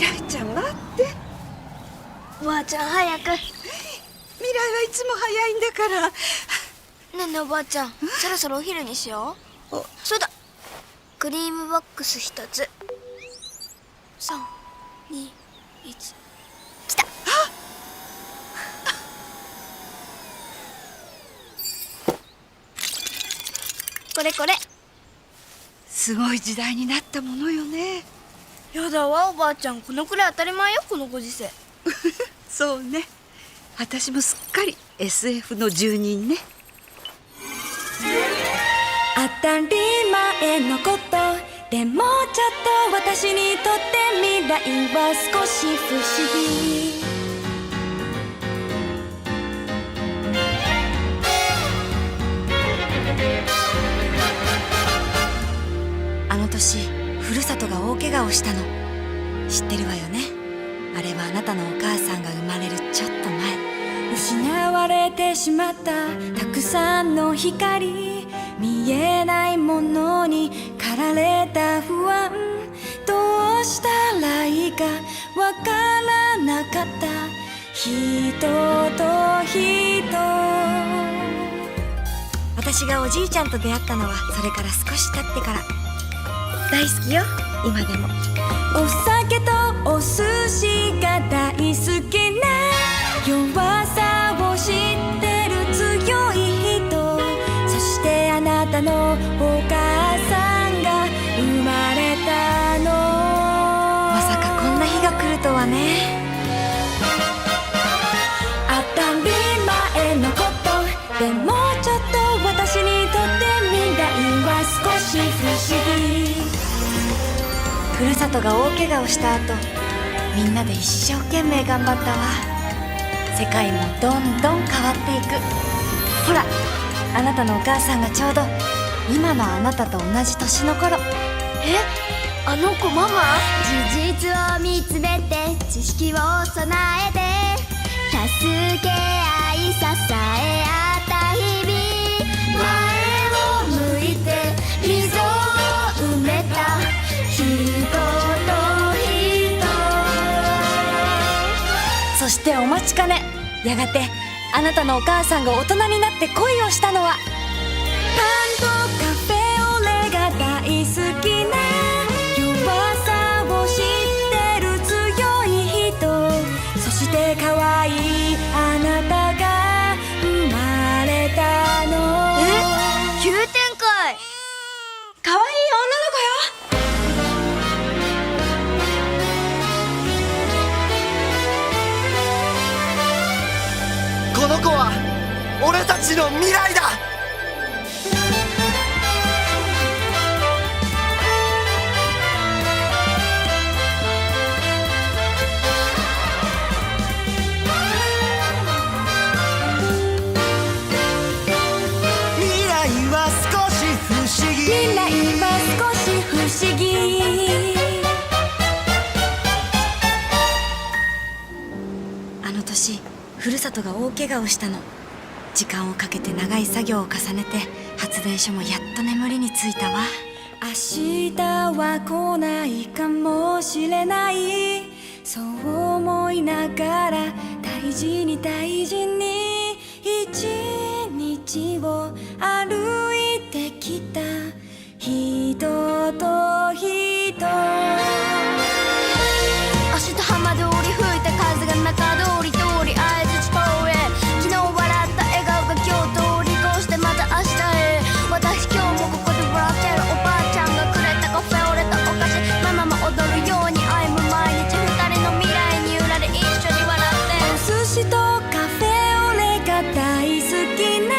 来ちゃん待って。おばあちゃん早く。未来はいつも早いんだから。ねえねえおばあちゃん、そろそろお昼にしよう。そうだ、クリームボックス一つ。3、2、1、来た。これこれ。すごい時代になったものよね。やだわおばあちゃん、このくらい当たり前よ、このご時世。そうね、私もすっかり SF の住人ね。当たり前のこと、でもちょっと私にとって未来は少し不思議。あの年、ふるさとが大怪我をしたの知ってるわよね。あれはあなたのお母さんが生まれるちょっと前。失われてしまったたくさんの光、見えないものに駆られた不安、どうしたらいいかわからなかった人と人。私がおじいちゃんと出会ったのはそれから少し経ってから。大好きよ、今でも。お酒とお寿司が大好きな、弱さを知ってる強い人、そしてあなたのお母さんが生まれたの。まさかこんな日が来るとはね。当たり前のこと、でもちょっと私にとって未来は少し不思議。ふるさとが大怪我をした後、みんなで一生懸命頑張ったわ。世界もどんどん変わっていく。ほら、あなたのお母さんがちょうど今のあなたと同じ年の頃。え、あの子ママ？事実を見つめて知識を備えて、助け合い支え合った日々、前を向いて溝を埋めた人と人。そしてお待ちかね、やがてあなたのお母さんが大人になって恋をしたのは、パンとカフェオレが大好きな、弱さを知ってる強い人、そして可愛いあなたが生まれたの。急展開。可愛い女の子よ。この子は俺たちの未来だ。未来は少し不思議。未来は少し不思議。あの年、ふるさとが大怪我をしたの。時間をかけて長い作業を重ねて発電所もやっと眠りについたわ。明日は来ないかもしれない、そう思いながら大事に大事に一日を歩いてきた人と人。明日浜通り吹いた風が中通り通り会津地方へ、昨日笑った笑顔が今日通り越してまた明日へ。私今日もここで笑ってる。おばあちゃんがくれたカフェオレとお菓子、ママも踊るように歩む毎日、二人の未来に揺られ一緒に笑って。お寿司とカフェオレが大好きな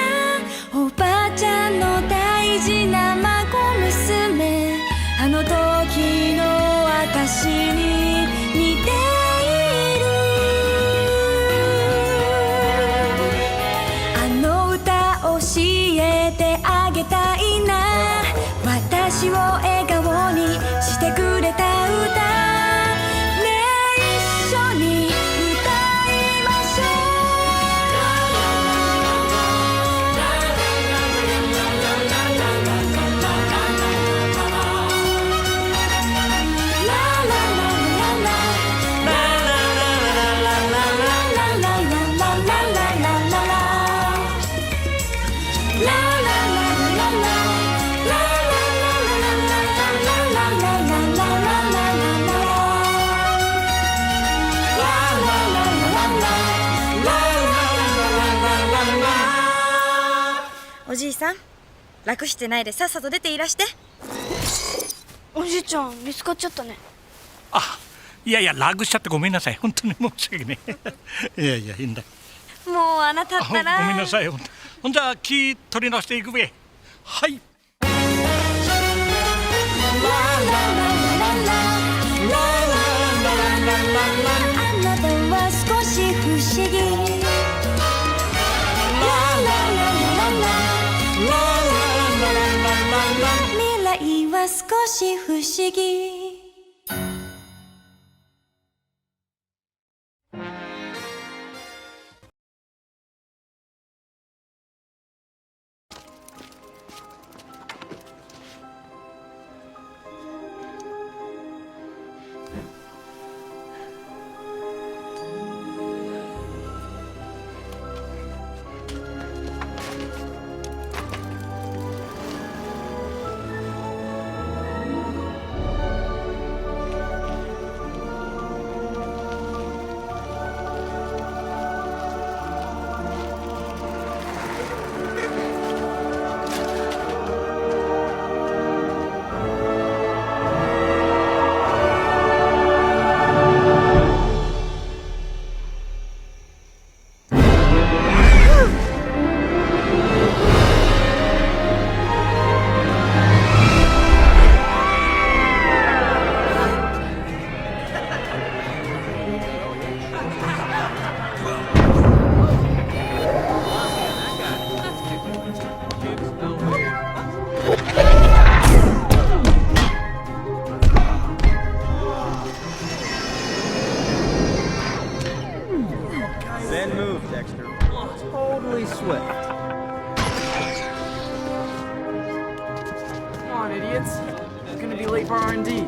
おばあちゃんの大事な孫娘、あの時の私に似ている。あの歌教えてあげたいな、私を笑顔にしてくれた歌。ねえ一緒に歌いましょう。ラララララ楽してないでさっさと出ていらして。おじいちゃん見つかっちゃったね。あ、いやいやラグしちゃってごめんなさい。本当に申し訳ねえ。いやいやいいんだ。もうあなたったらごめんなさい。ほんじゃ気取り直していくべ。はい。あなたは少し不思議。未来は少し不思議。Then move, Dexter. Totally swift. Come on, idiots. It's gonna be late for R&D.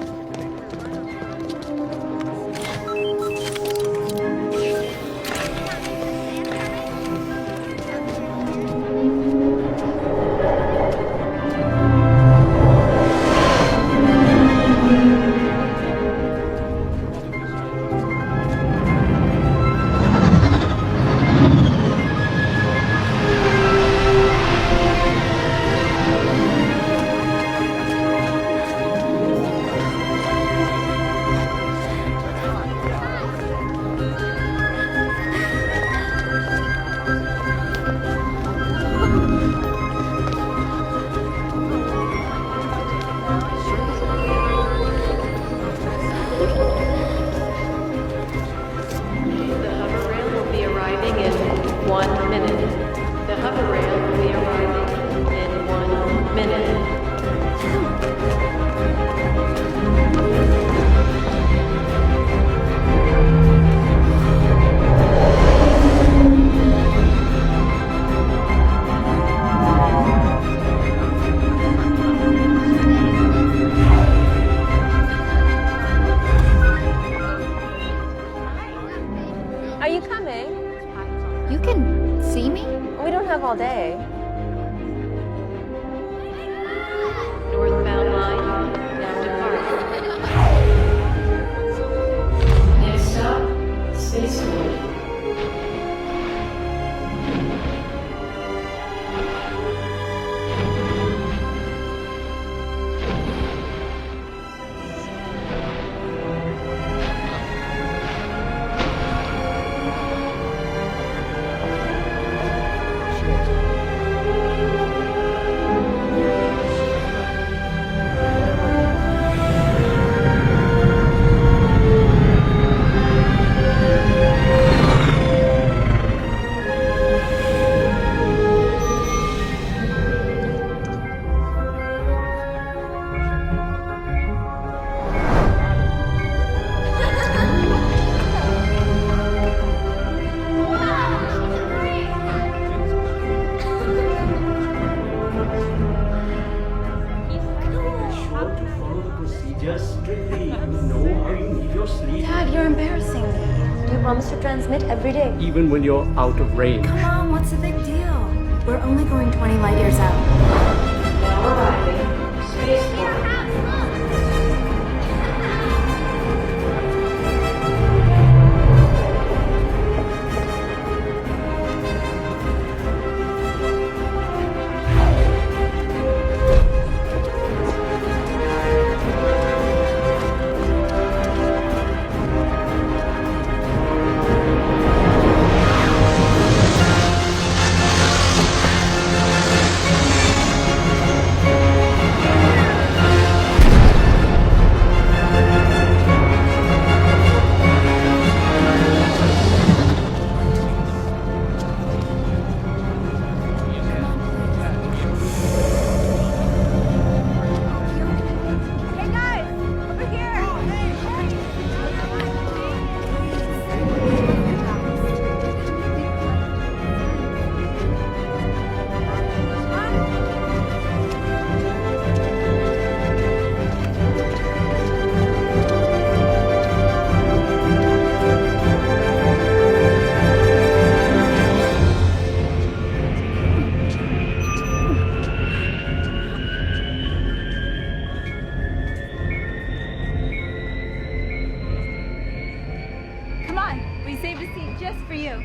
Are you coming? You can see me? We don't have all day. Northbound line, now departing. Next stop, Spaceport. Dad, you're embarrassing me. Do you promise to transmit every day? Even when you're out of range. Come on, what's the big deal? We're only going 20 light years out. Now arriving. Spaceport. We saved a seat just for you.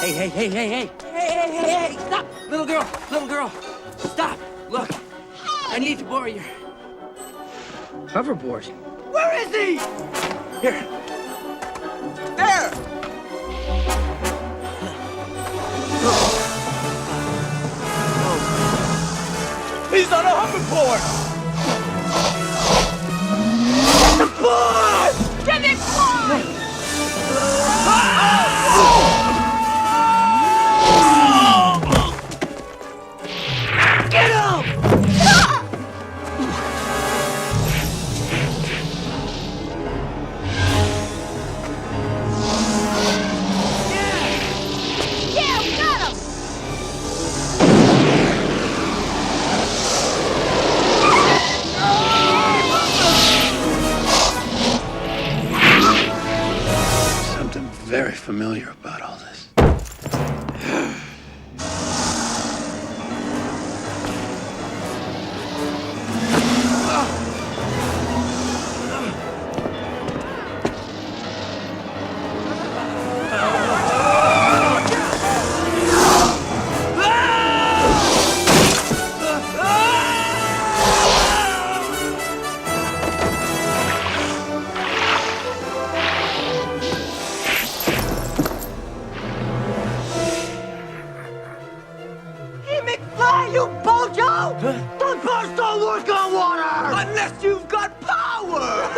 Hey, hey, hey, hey, hey! Hey, hey, hey, hey! Stop! Little girl! Stop! Look! I need to borrow your hoverboard. Where is he? Here. There! He's on a hoverboard! Give it fly! Get him! Yeah, we got him! Something very familiar about all this. McFly, you bojo! Those bars don't work on water! Unless you've got power!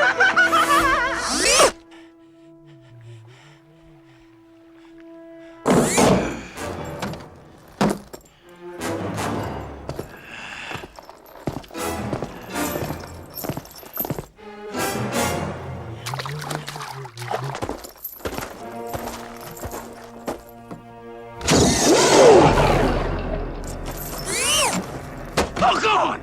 Hook on!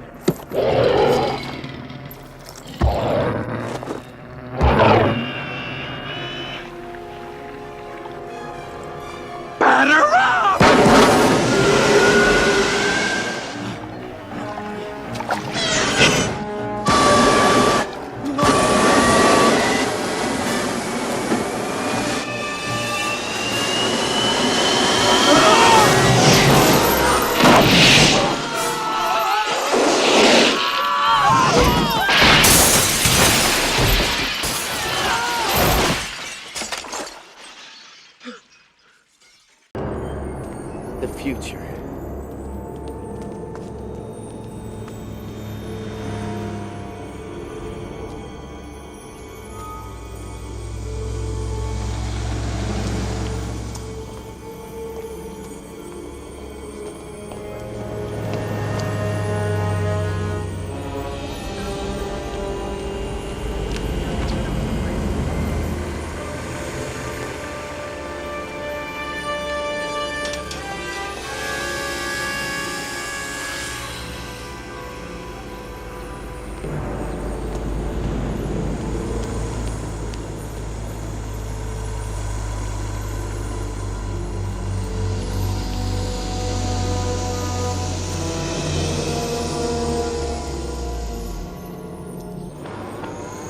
Batter up! The future.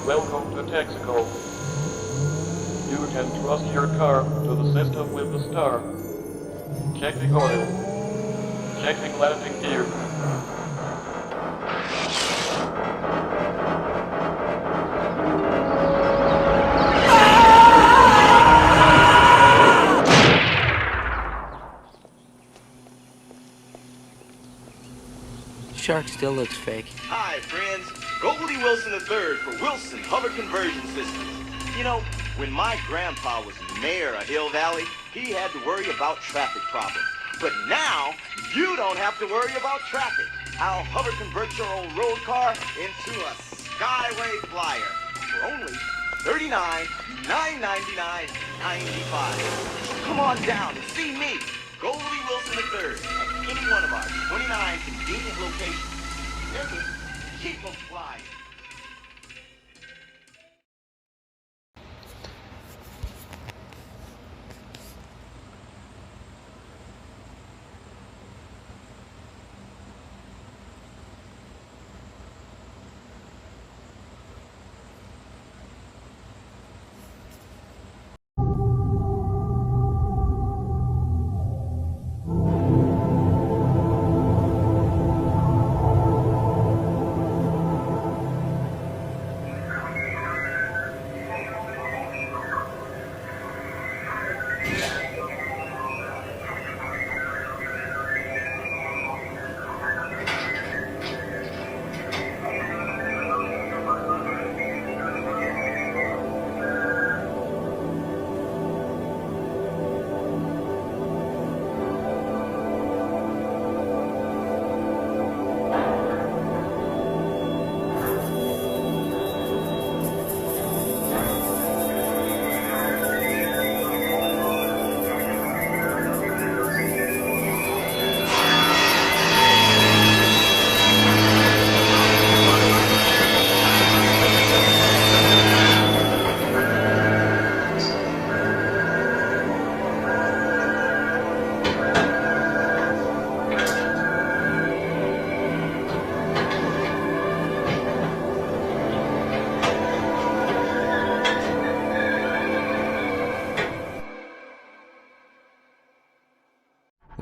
Welcome to Texaco. You can trust your car to the system with the star. Checking oil. Checking landing gear. Shark still looks fake. Hi, friends. Goldie Wilson III for Wilson Hover Conversion Systems. You know, when my grandpa was mayor of Hill Valley, he had to worry about traffic problems. But now, you don't have to worry about traffic. I'll hover convert your old road car into a Skyway Flyer for only $39,999.95. Come on down and see me, Goldie Wilson III, at any one of our 29 convenient locations. Keep 'em flying.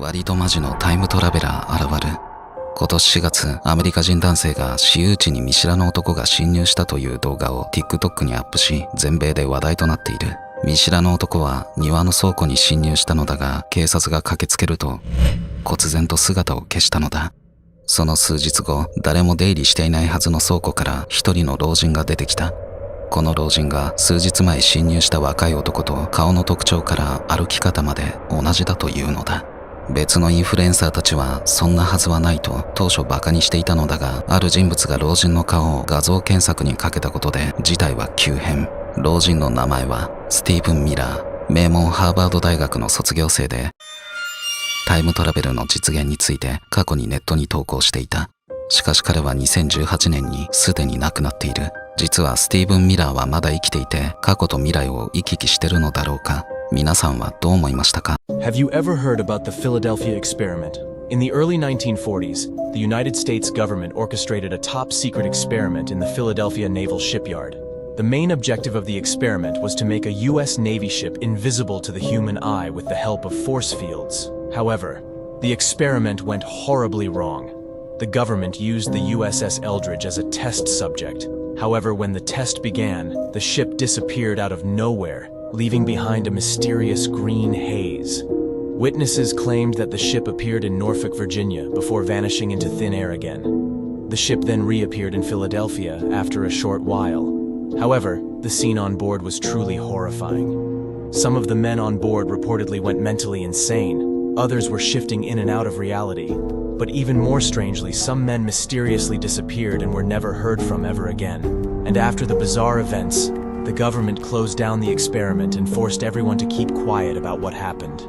割とマジのタイムトラベラー現る。今年4月、アメリカ人男性が私有地に見知らぬ男が侵入したという動画を TikTok にアップし、全米で話題となっている。見知らぬ男は庭の倉庫に侵入したのだが、警察が駆けつけると、忽然と姿を消したのだ。その数日後、誰も出入りしていないはずの倉庫から一人の老人が出てきた。この老人が数日前侵入した若い男と顔の特徴から歩き方まで同じだというのだ。別のインフルエンサーたちはそんなはずはないと当初バカにしていたのだが、ある人物が老人の顔を画像検索にかけたことで事態は急変。老人の名前はスティーブン・ミラー、名門ハーバード大学の卒業生で、タイムトラベルの実現について過去にネットに投稿していた。しかし彼は2018年にすでに亡くなっている。実はスティーブン・ミラーはまだ生きていて、過去と未来を行き来してるのだろうか。皆さんはどう思いましたか？ Have you ever heard about the Philadelphia experiment? In the early 1940s, the United States government orchestrated a top-secret experiment in the Philadelphia Naval Shipyard. The main objective of the experiment was to make a U.S. Navy ship invisible to the human eye with the help of force fields. However, the experiment went horribly wrong. The government used the USS Eldridge as a test subject. However, when the test began, the ship disappeared out of nowhere, leaving behind a mysterious green haze. Witnesses claimed that the ship appeared in Norfolk, Virginia, before vanishing into thin air again. The ship then reappeared in Philadelphia after a short while. However, the scene on board was truly horrifying. Some of the men on board reportedly went mentally insane. Others were shifting in and out of reality. But even more strangely, some men mysteriously disappeared and were never heard from ever again. And after the bizarre events, the government closed down the experiment and forced everyone to keep quiet about what happened.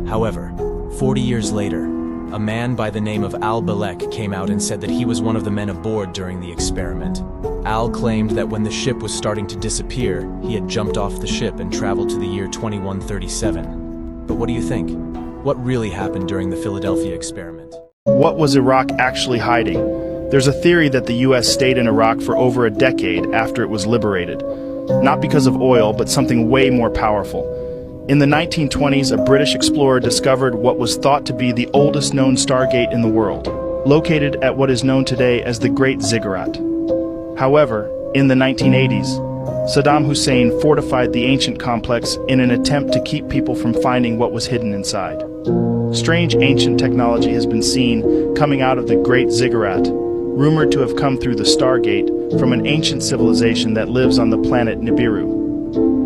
However, 40 years later, a man by the name of Al Balek came out and said that he was one of the men aboard during the experiment. Al claimed that when the ship was starting to disappear, he had jumped off the ship and traveled to the year 2137. But what do you think? What really happened during the Philadelphia experiment? What was Iraq actually hiding? There's a theory that the U.S. stayed in Iraq for over a decade after it was liberated. Not because of oil, but something way more powerful. In the 1920s, a British explorer discovered what was thought to be the oldest known Stargate in the world, located at what is known today as the Great Ziggurat. However, in the 1980s, Saddam Hussein fortified the ancient complex in an attempt to keep people from finding what was hidden inside. Strange ancient technology has been seen coming out of the Great Ziggurat, rumored to have come through the Stargate from an ancient civilization that lives on the planet Nibiru.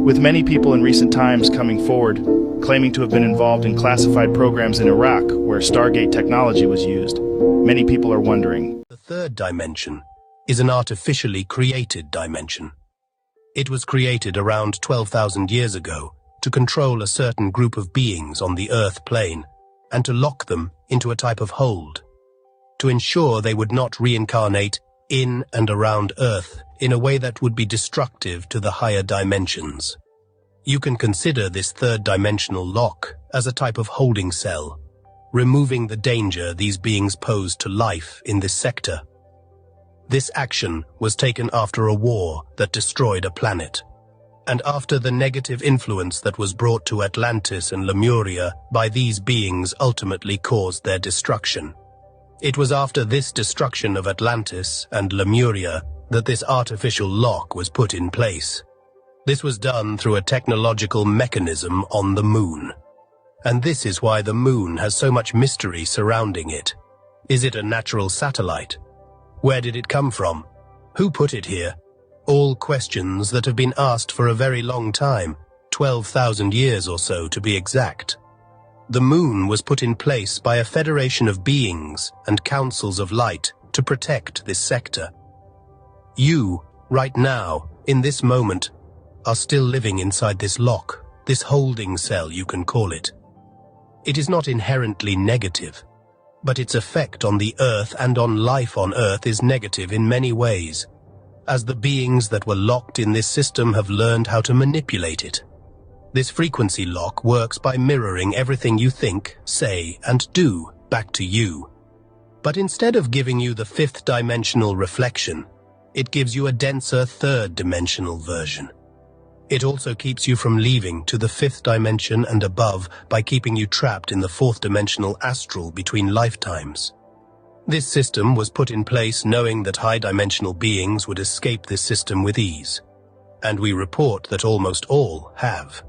With many people in recent times coming forward, claiming to have been involved in classified programs in Iraq where Stargate technology was used, many people are wondering. The third dimension is an artificially created dimension. It was created around 12,000 years ago to control a certain group of beings on the Earth plane and to lock them into a type of hold, to ensure they would not reincarnate in and around Earth in a way that would be destructive to the higher dimensions. You can consider this third-dimensional lock as a type of holding cell, removing the danger these beings pose to life in this sector. This action was taken after a war that destroyed a planet, and after the negative influence that was brought to Atlantis and Lemuria by these beings ultimately caused their destruction. It was after this destruction of Atlantis and Lemuria that this artificial lock was put in place. This was done through a technological mechanism on the moon. And this is why the moon has so much mystery surrounding it. Is it a natural satellite? Where did it come from? Who put it here? All questions that have been asked for a very long time, 12,000 years or so to be exact. The moon was put in place by a federation of beings and councils of light to protect this sector. You, right now, in this moment, are still living inside this lock, this holding cell you can call it. It is not inherently negative, but its effect on the Earth and on life on Earth is negative in many ways, as the beings that were locked in this system have learned how to manipulate it. This frequency lock works by mirroring everything you think, say, and do back to you. But instead of giving you the fifth-dimensional reflection, it gives you a denser third-dimensional version. It also keeps you from leaving to the 5th dimension and above by keeping you trapped in the 4th dimensional astral between lifetimes. This system was put in place knowing that high-dimensional beings would escape this system with ease, and we report that almost all have.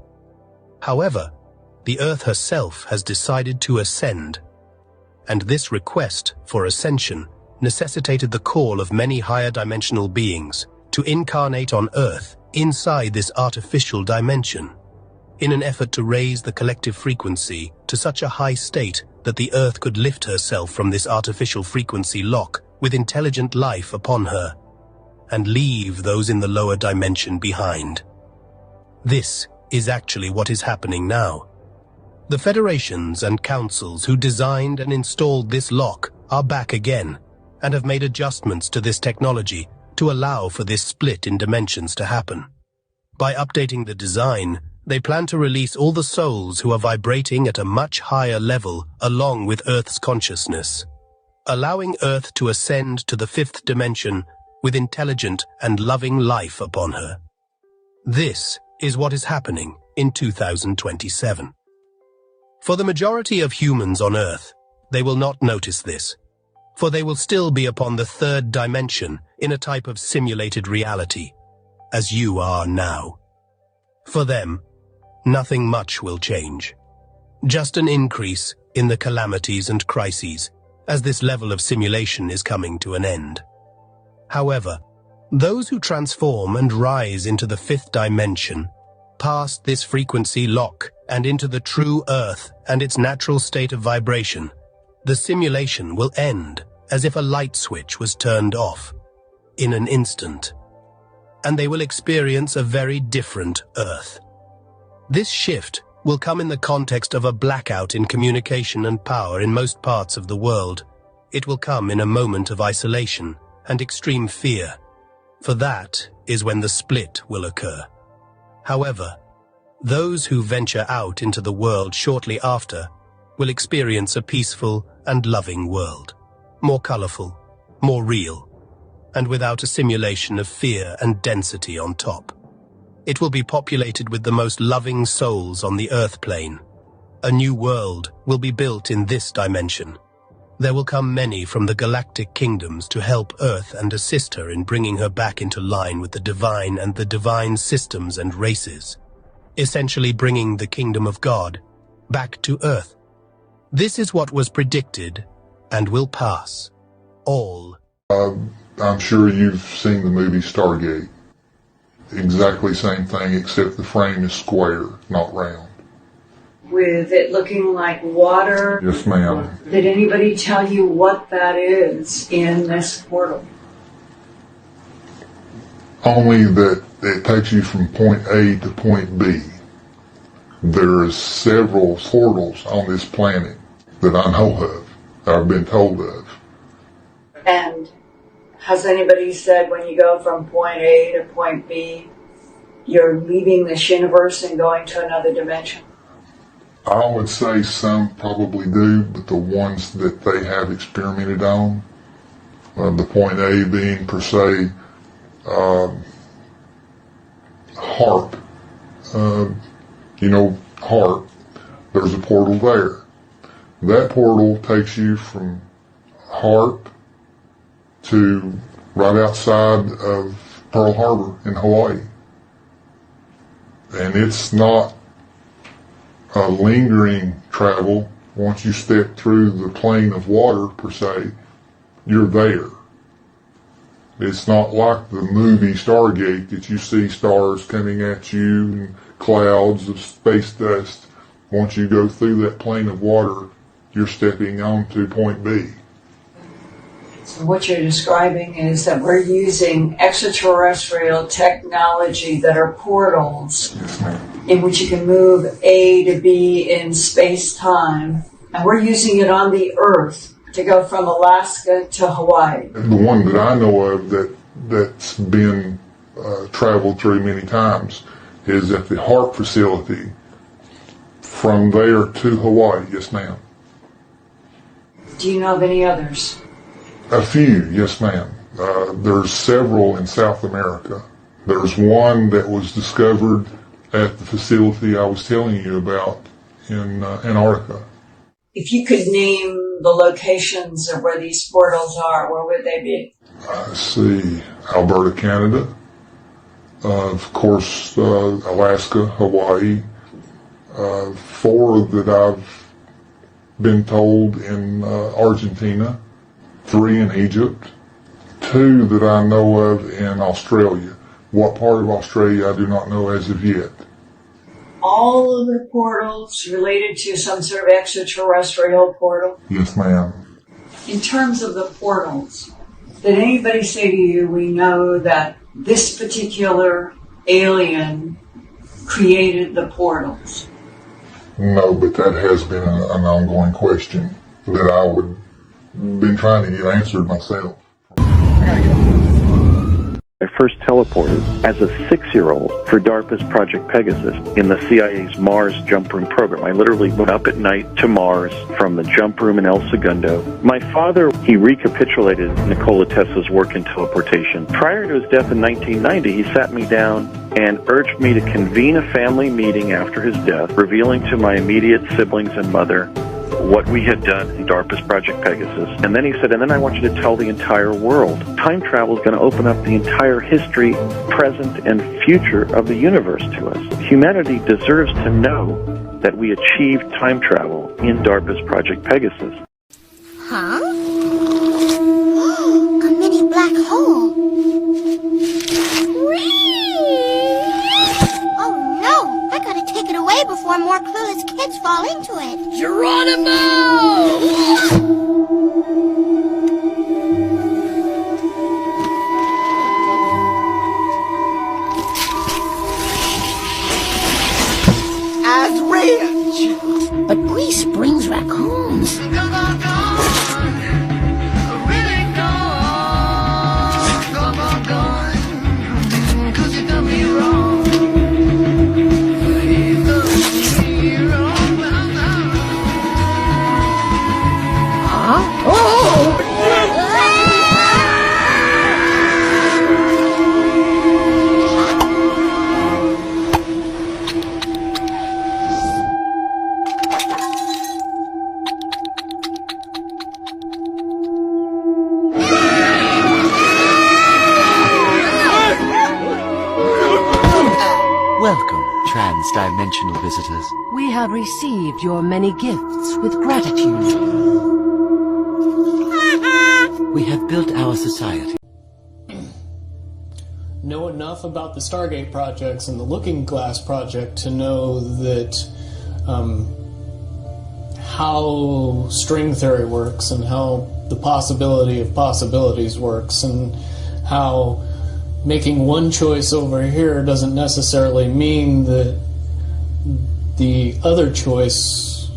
However, the Earth herself has decided to ascend, and this request for ascension necessitated the call of many higher-dimensional beings to incarnate on Earth inside this artificial dimension, in an effort to raise the collective frequency to such a high state that the Earth could lift herself from this artificial frequency lock with intelligent life upon her, and leave those in the lower dimension behind. This is actually what is happening now. The federations and councils who designed and installed this lock are back again, and have made adjustments to this technology to allow for this split in dimensions to happen. By updating the design, they plan to release all the souls who are vibrating at a much higher level along with Earth's consciousness, allowing Earth to ascend to the 5th dimension with intelligent and loving life upon her. This is what is happening in 2027. For the majority of humans on Earth, they will not notice this, for they will still be upon the 3rd dimension in a type of simulated reality, as you are now. For them, nothing much will change. Just an increase in the calamities and crises as this level of simulation is coming to an end. However, those who transform and rise into the 5th dimension, past this frequency lock and into the true Earth and its natural state of vibration, the simulation will end as if a light switch was turned off in an instant, and they will experience a very different Earth. This shift will come in the context of a blackout in communication and power in most parts of the world. It will come in a moment of isolation and extreme fear, for that is when the split will occur. However, those who venture out into the world shortly after will experience a peaceful and loving world, more colorful, more real, and without a simulation of fear and density on top. It will be populated with the most loving souls on the Earth plane. A new world will be built in this dimension. There will come many from the galactic kingdoms to help Earth and assist her in bringing her back into line with the divine and the divine systems and races, essentially bringing the kingdom of God back to Earth. This is what was predicted and will pass. All. I'm sure you've seen the movie Stargate. Exactly same thing, except the frame is square, not round. With it looking like water? Yes, ma'am. Did anybody tell you what that is in this portal? Only that it takes you from point A to point B. There's several portals on this planet that I know of, that I've been told of. And has anybody said when you go from point A to point B, you're leaving this universe and going to another dimension? I would say some probably do, but the ones that they have experimented on, the point A being per se HARP. HARP, there's a portal there. That portal takes you from HARP to right outside of Pearl Harbor in Hawaii. And it's not a lingering travel. Once you step through the plane of water, per se, you're there. It's not like the movie Stargate that you see stars coming at you and clouds of space dust. Once you go through that plane of water, you're stepping on to point B. So what you're describing is that we're using extraterrestrial technology that are portals in which you can move A to B in space-time, and we're using it on the Earth to go from Alaska to Hawaii. The one that I know of that's been traveled through many times is at the HARP facility. From there to Hawaii, yes ma'am. Do you know of any others? A few, yes ma'am. There's several in South America. There's one that was discovered at the facility I was telling you about in Antarctica. If you could name the locations of where these portals are, where would they be? I see Alberta, Canada, of course, Alaska, Hawaii, 4 that I've been told in Argentina, 3 in Egypt, 2 that I know of in Australia. What part of Australia I do not know as of yet. All of the portals related to some sort of extraterrestrial portal? Yes, ma'am. In terms of the portals, did anybody say to you, we know that this particular alien created the portals? No, but that has been an ongoing question that I would been trying to get answered myself. I first teleported as a 6-year-old for DARPA's Project Pegasus in the CIA's Mars jump room program. I literally went up at night to Mars from the jump room in El Segundo. My father, he recapitulated Nikola Tesla's work in teleportation. Prior to his death in 1990, he sat me down and urged me to convene a family meeting after his death, revealing to my immediate siblings and mother what we had done in DARPA's Project Pegasus. And then he said, and then I want you to tell the entire world. Time travel is going to open up the entire history, present, and future of the universe to us. Humanity deserves to know that we achieved time travel in DARPA's Project Pegasus. Huh? A mini black hole. Oh no! I gotta take it away before more clueless kids fall into it. Geronimo! As rich! But Grease brings raccoons. Welcome, trans-dimensional visitors. We have received your many gifts with gratitude. We have built our society. Know enough about the Stargate projects and the Looking Glass project to know that how string theory works and how the possibility of possibilities works and how making one choice over here doesn't necessarily mean that the other choice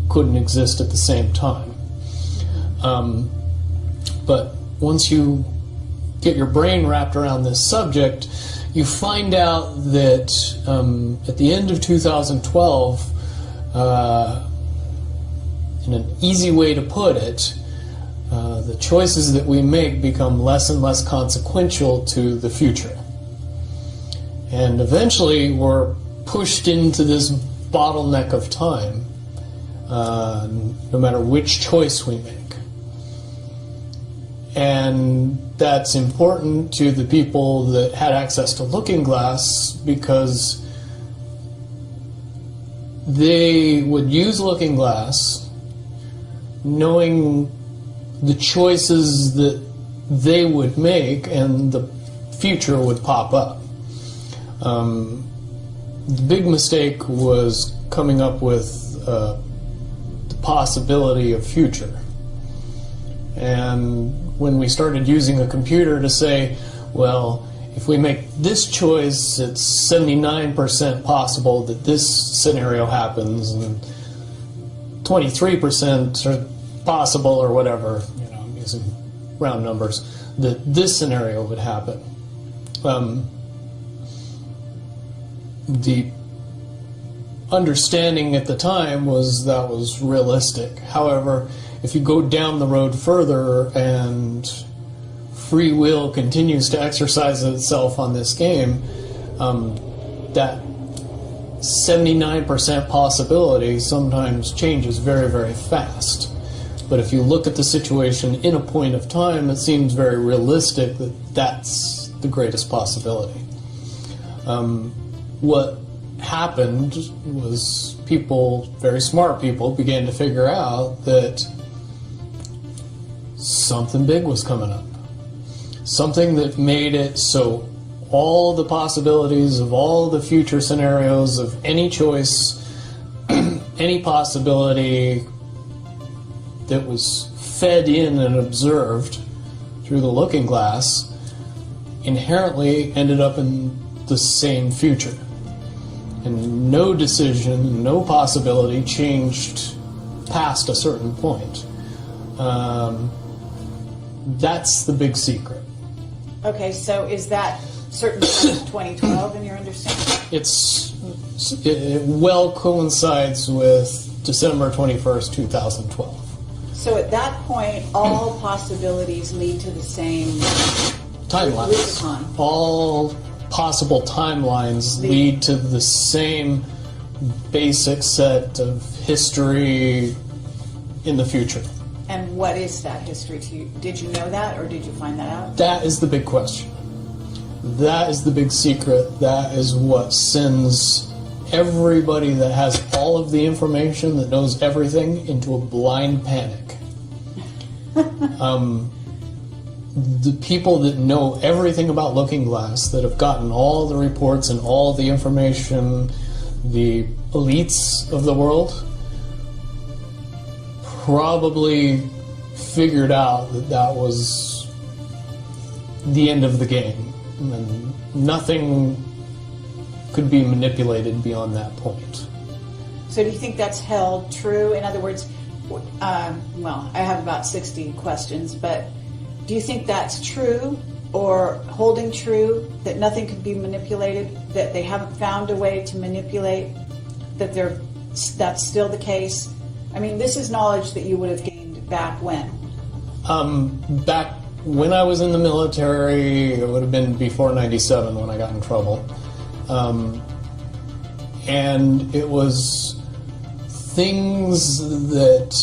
couldn't exist at the same time. But once you get your brain wrapped around this subject, you find out that at the end of 2012, in an easy way to put it, the choices that we make become less and less consequential to the future. And eventually we're pushed into this bottleneck of time, no matter which choice we make. And that's important to the people that had access to Looking Glass because they would use Looking Glass knowing the choices that they would make and the future would pop up. The big mistake was coming up with the possibility of future. And when we started using a computer to say, well, if we make this choice, it's 79% possible that this scenario happens, and 23% are possible, or whatever, you know, I'm using round numbers, that this scenario would happen. The understanding at the time was that was realistic. However, if you go down the road further and free will continues to exercise itself on this game, that 79% possibility sometimes changes very, very fast. But if you look at the situation in a point of time, it seems very realistic that that's the greatest possibility. What happened was people, very smart people, began to figure out that something big was coming up. Something that made it so all the possibilities of all the future scenarios of any choice, any possibility that was fed in and observed through the looking glass inherently ended up in the same future. And no decision, no possibility changed past a certain point. That's the big secret. Okay, so is that certain 2012 in your understanding? It well coincides with December 21st, 2012. So at that point, all possibilities lead to the same timelines. Rubicon. All possible timelines lead to the same basic set of history in the future. And what is that history to you? Did you know that, or did you find that out? That is the big question. That is the big secret. That is what sends everybody that has all of the information, that knows everything, into a blind panic. The people that know everything about Looking Glass, that have gotten all the reports and all the information, the elites of the world, probably figured out that that was the end of the game. And nothing could be manipulated beyond that point. So do you think that's held true? In other words, well, I have about 60 questions, but do you think that's true or holding true, that nothing could be manipulated, that they haven't found a way to manipulate, that that's still the case? I mean, this is knowledge that you would have gained back when? Back when I was in the military, it would have been before 97 when I got in trouble. And it was things that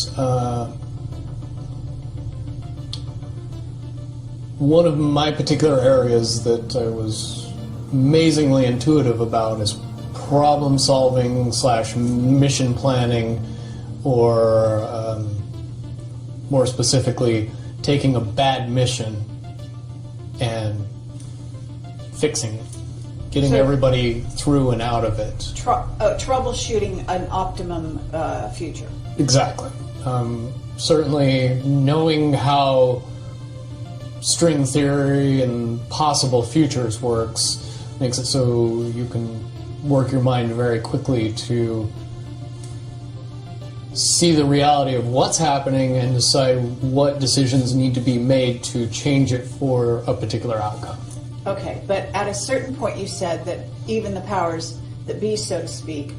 one of my particular areas that I was amazingly intuitive about is problem solving / mission planning, or more specifically, taking a bad mission and fixing it, getting everybody through and out of it. Troubleshooting an optimum future. Exactly. Certainly knowing how string theory and possible futures works makes it so you can work your mind very quickly to see the reality of what's happening and decide what decisions need to be made to change it for a particular outcome. Okay, but at a certain point you said that even the powers that be, so to speak,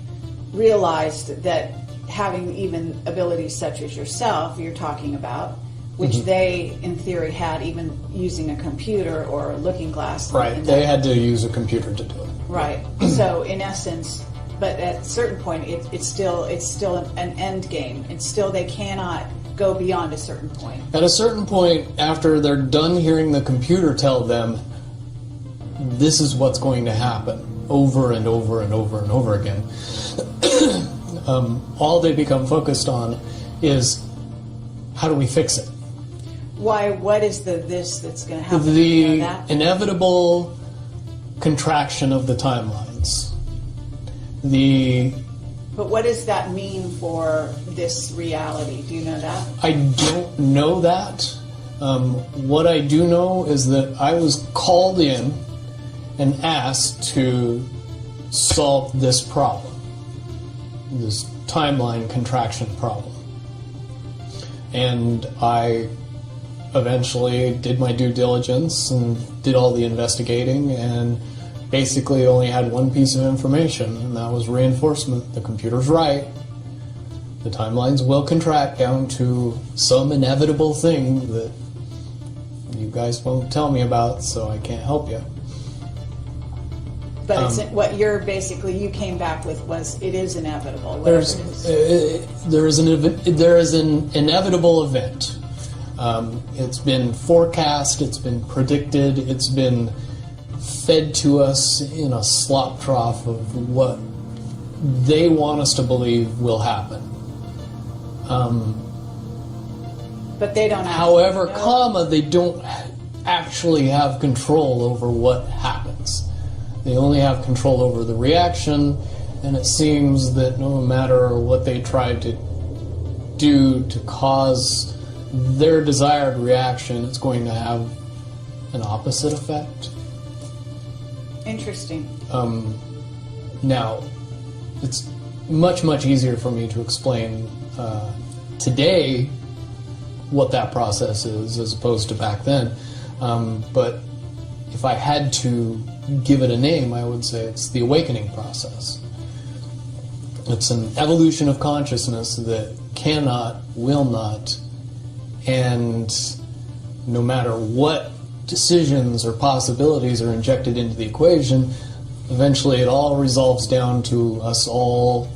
realized that having even abilities such as yourself, you're talking about, which they, in theory, had even using a computer or a looking glass. Right, they had to use a computer to do it. Right, so in essence, but at a certain point, it's still an end game. It's still, they cannot go beyond a certain point. At a certain point, after they're done hearing the computer tell them, this is what's going to happen, over and over and over and over again, all they become focused on is, how do we fix it? Why? What is this that's going to happen? The inevitable contraction of the timelines. But what does that mean for this reality? Do you know that? I don't know that. What I do know is that I was called in and asked to solve this problem, this timeline contraction problem. And I eventually did my due diligence and did all the investigating, and basically only had one piece of information, and that was reinforcement. The computer's right. The timelines will contract down to some inevitable thing that you guys won't tell me about, so I can't help you. But it's, what you're basically, you came back with was, it is inevitable. There is an inevitable event. It's been forecast, it's been predicted, it's been fed to us in a slop trough of what they want us to believe will happen. But they don't. However, they don't actually have control over what happens. They only have control over the reaction, and it seems that no matter what they try to do to cause their desired reaction, it's going to have an opposite effect. Interesting. Now, it's much, much easier for me to explain today what that process is as opposed to back then. But if I had to give it a name, I would say it's the awakening process. It's an evolution of consciousness that cannot, will not, and no matter what decisions or possibilities are injected into the equation, eventually it all resolves down to us all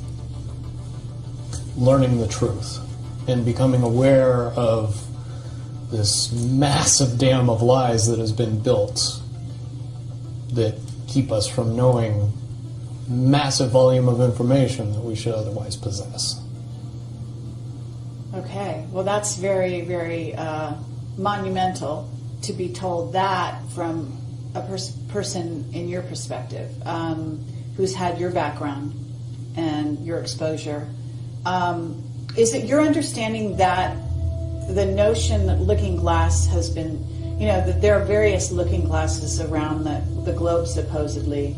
learning the truth and becoming aware of this massive dam of lies that has been built that keep us from knowing massive volume of information that we should otherwise possess. Okay, well that's very, very monumental to be told that from a person in your perspective, who's had your background and your exposure. Is it your understanding that the notion that Looking Glass has been, that there are various looking glasses around the globe supposedly,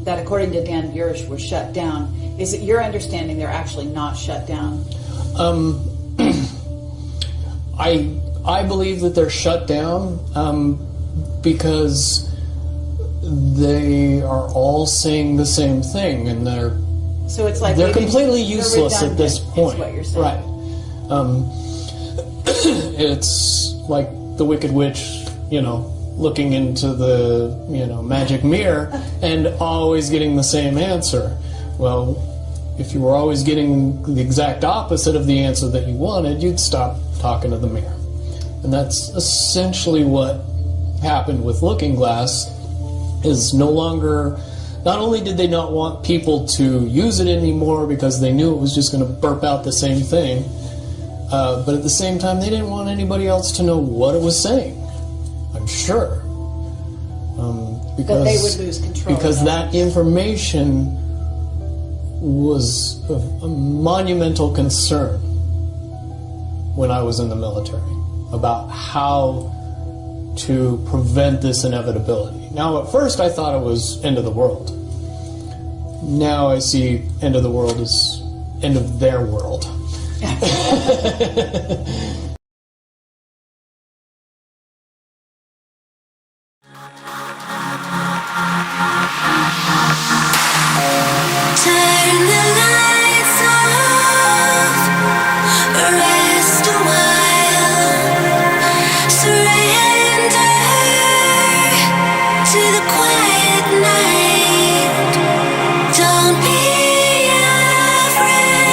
that according to Dan Burisch were shut down. Is it your understanding they're actually not shut down? I believe that they're shut down because they are all saying the same thing, and they're completely useless at this point. Is what you're saying. Right. It's like the Wicked Witch, looking into the, magic mirror and always getting the same answer. Well, if you were always getting the exact opposite of the answer that you wanted, you'd stop talking to the mirror. And that's essentially what happened with Looking Glass, is not only did they not want people to use it anymore because they knew it was just going to burp out the same thing, but at the same time they didn't want anybody else to know what it was saying, I'm sure. Because that they would lose control. Because that information was a monumental concern when I was in the military about how to prevent this inevitability. Now, at first I thought it was end of the world. Now I see end of the world as end of their world. Turn the lights off, rest a while, surrender to the quiet night. Don't be afraid.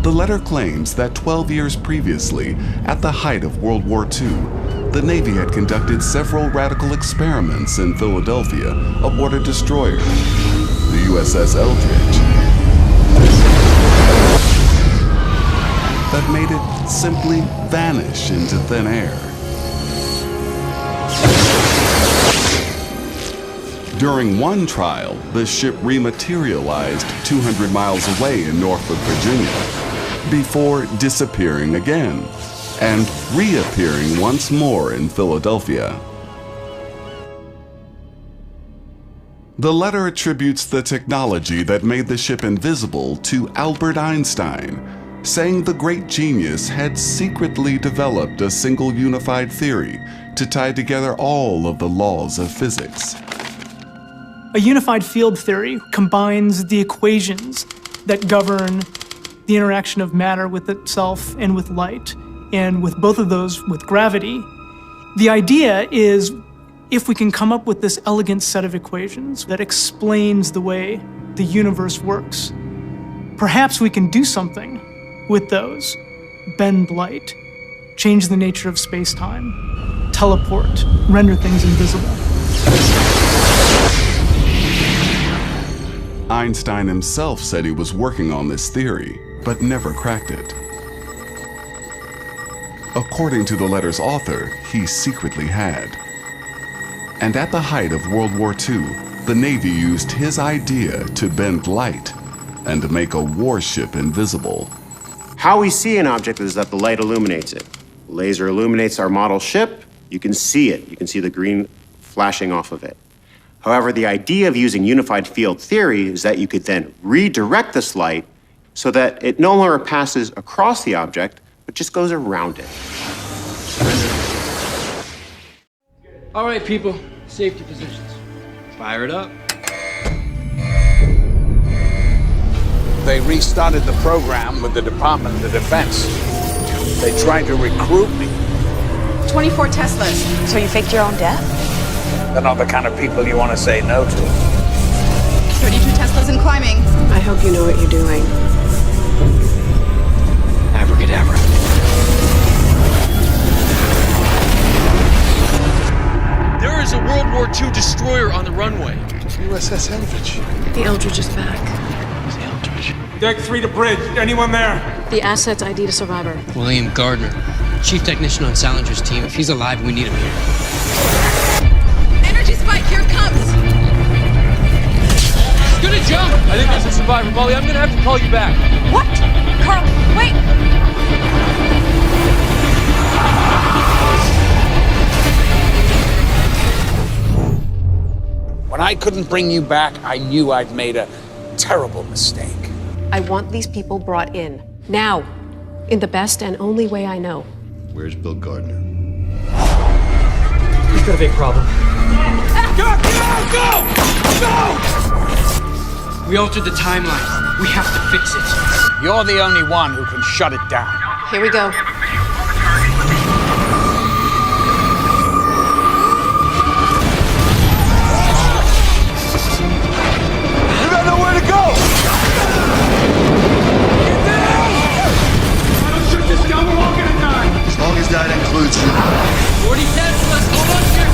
The letter claims that 12 years previously, at the height of World War II, the Navy had conducted several radical experiments in Philadelphia aboard a destroyer, the USS Eldridge, that made it simply vanish into thin air. During one trial, the ship rematerialized 200 miles away in Norfolk, Virginia, before disappearing again and reappearing once more in Philadelphia. The letter attributes the technology that made the ship invisible to Albert Einstein, saying the great genius had secretly developed a single unified theory to tie together all of the laws of physics. A unified field theory combines the equations that govern the interaction of matter with itself and with light, and with both of those with gravity. The idea is, if we can come up with this elegant set of equations that explains the way the universe works, perhaps we can do something with those. Bend light, change the nature of space-time, teleport, render things invisible. Einstein himself said he was working on this theory, but never cracked it. According to the letter's author, he secretly had. And at the height of World War II, the Navy used his idea to bend light and make a warship invisible. How we see an object is that the light illuminates it. Laser illuminates our model ship. You can see it. You can see the green flashing off of it. However, the idea of using unified field theory is that you could then redirect this light so that it no longer passes across the object, but just goes around it. All right, people, safety positions. Fire it up. They restarted the program with the Department of Defense. They tried to recruit me. 24 Teslas. So you faked your own death? They're not the kind of people you want to say no to. 32 Teslas and climbing. I hope you know what you're doing. Abracadabra. There is a World War II destroyer on the runway. USS Eldridge. The Eldridge is back. The Eldridge. Deck 3 to bridge. Anyone there? The assets ID to survivor. William Gardner, chief technician on Salinger's team. If he's alive, we need him here. Energy spike, here it comes. He's gonna jump. I think that's a survivor, Molly. I'm gonna have to call you back. What? Carl, wait. When I couldn't bring you back, I knew I'd made a terrible mistake. I want these people brought in. Now. In the best and only way I know. Where's Bill Gardner? We've got a big problem. Go! Go! We altered the timeline. We have to fix it. You're the only one who can shut it down. Here we go. You got nowhere to go! Shut this down, we're all gonna die! As long as that includes you. 40 Teslas, hold on here.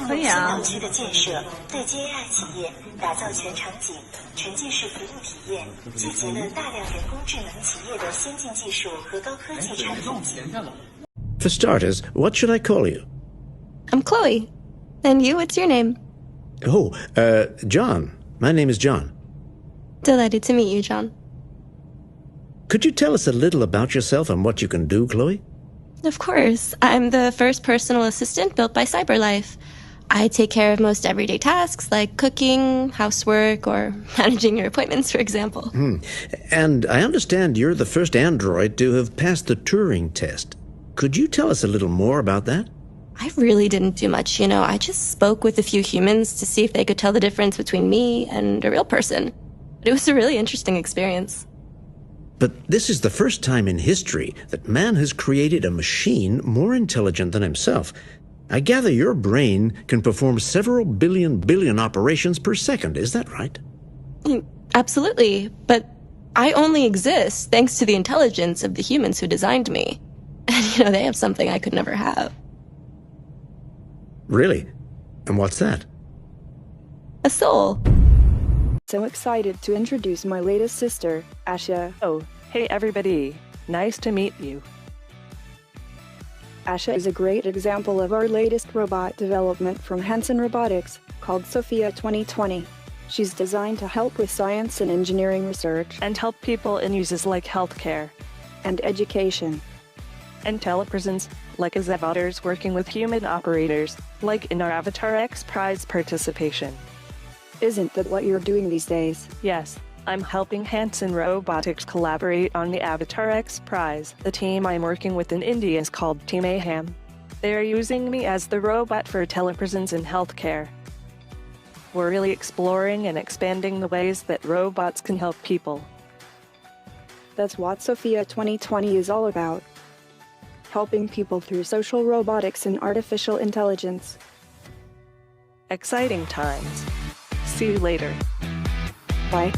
可以啊。区的建设，对接 AI 企业，打造全场景、沉浸式服务体验，集结了大量人工智能企业的先进技术和高科技产品。For starters, what should I call you? I'm Chloe. And you, what's your name? Oh, John. My name is John. Delighted to meet you, John. Could you tell us a little about yourself and what you can do, Chloe? Of course. I'm the first personal assistant built by CyberLife. I take care of most everyday tasks like cooking, housework, or managing your appointments, for example. And I understand you're the first android to have passed the Turing test. Could you tell us a little more about that? I really didn't do much, I just spoke with a few humans to see if they could tell the difference between me and a real person. It was a really interesting experience. But this is the first time in history that man has created a machine more intelligent than himself. I gather your brain can perform several billion operations per second, is that right? Absolutely, but I only exist thanks to the intelligence of the humans who designed me. And, they have something I could never have. Really? And what's that? A soul. So excited to introduce my latest sister, Asha. Oh, hey everybody. Nice to meet you. Asha is a great example of our latest robot development from Hanson Robotics, called Sophia 2020. She's designed to help with science and engineering research, and help people in uses like healthcare and education, and telepresence, like as avatars working with human operators, like in our Avatar X Prize participation. Isn't that what you're doing these days? Yes. I'm helping Hanson Robotics collaborate on the Avatar X Prize. The team I'm working with in India is called Team Mayhem. They are using me as the robot for telepresence in healthcare. We're really exploring and expanding the ways that robots can help people. That's what Sophia 2020 is all about. Helping people through social robotics and artificial intelligence. Exciting times. See you later. Bye.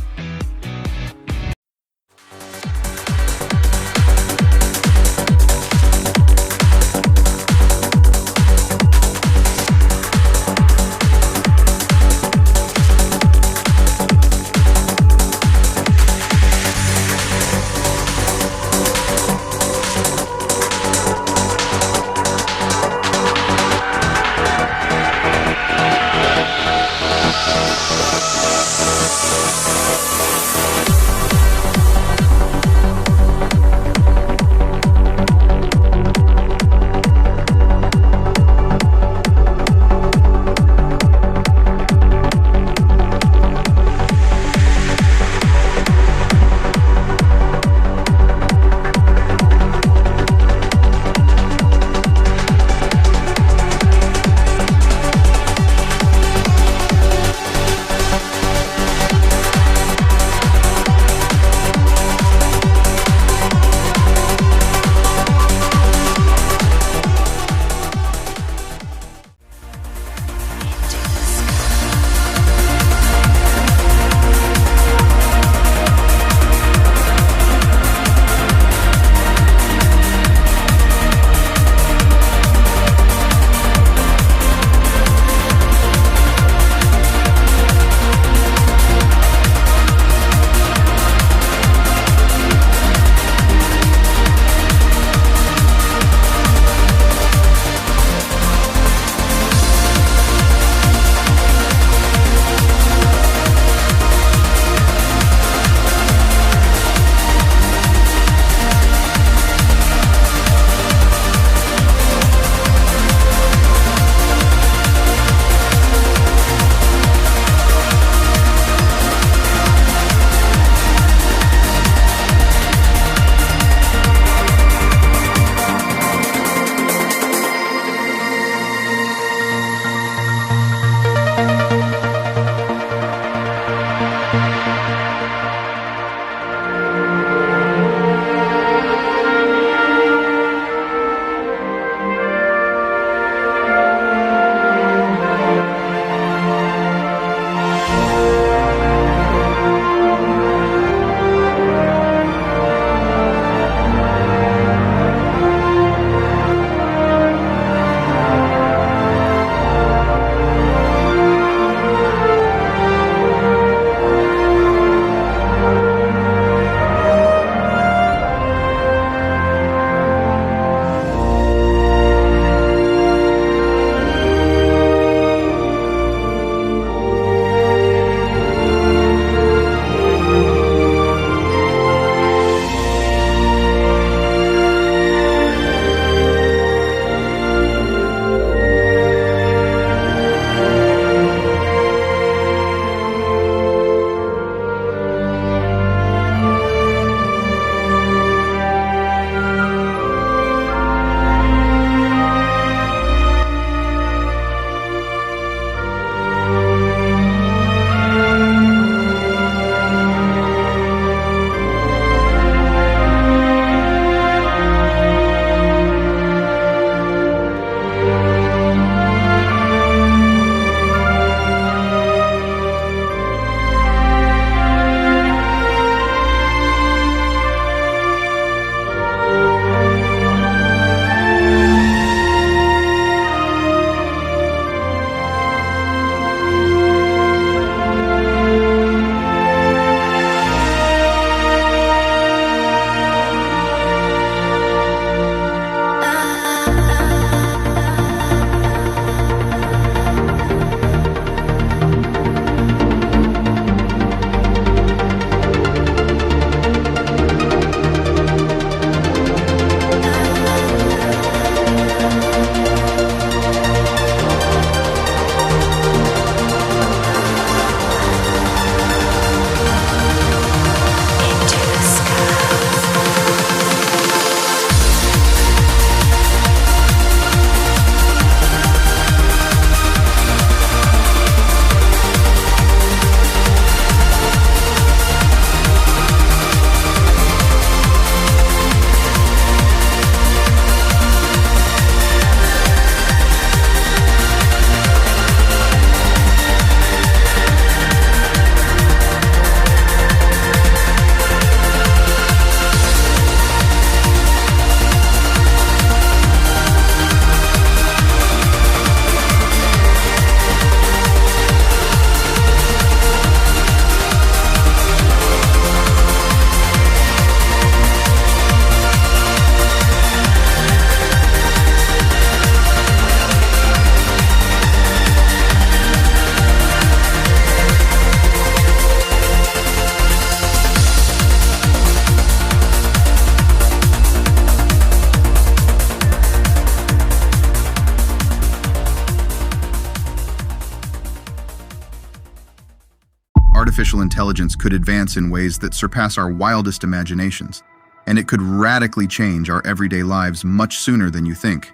artificial intelligence could advance in ways that surpass our wildest imaginations, and it could radically change our everyday lives much sooner than you think.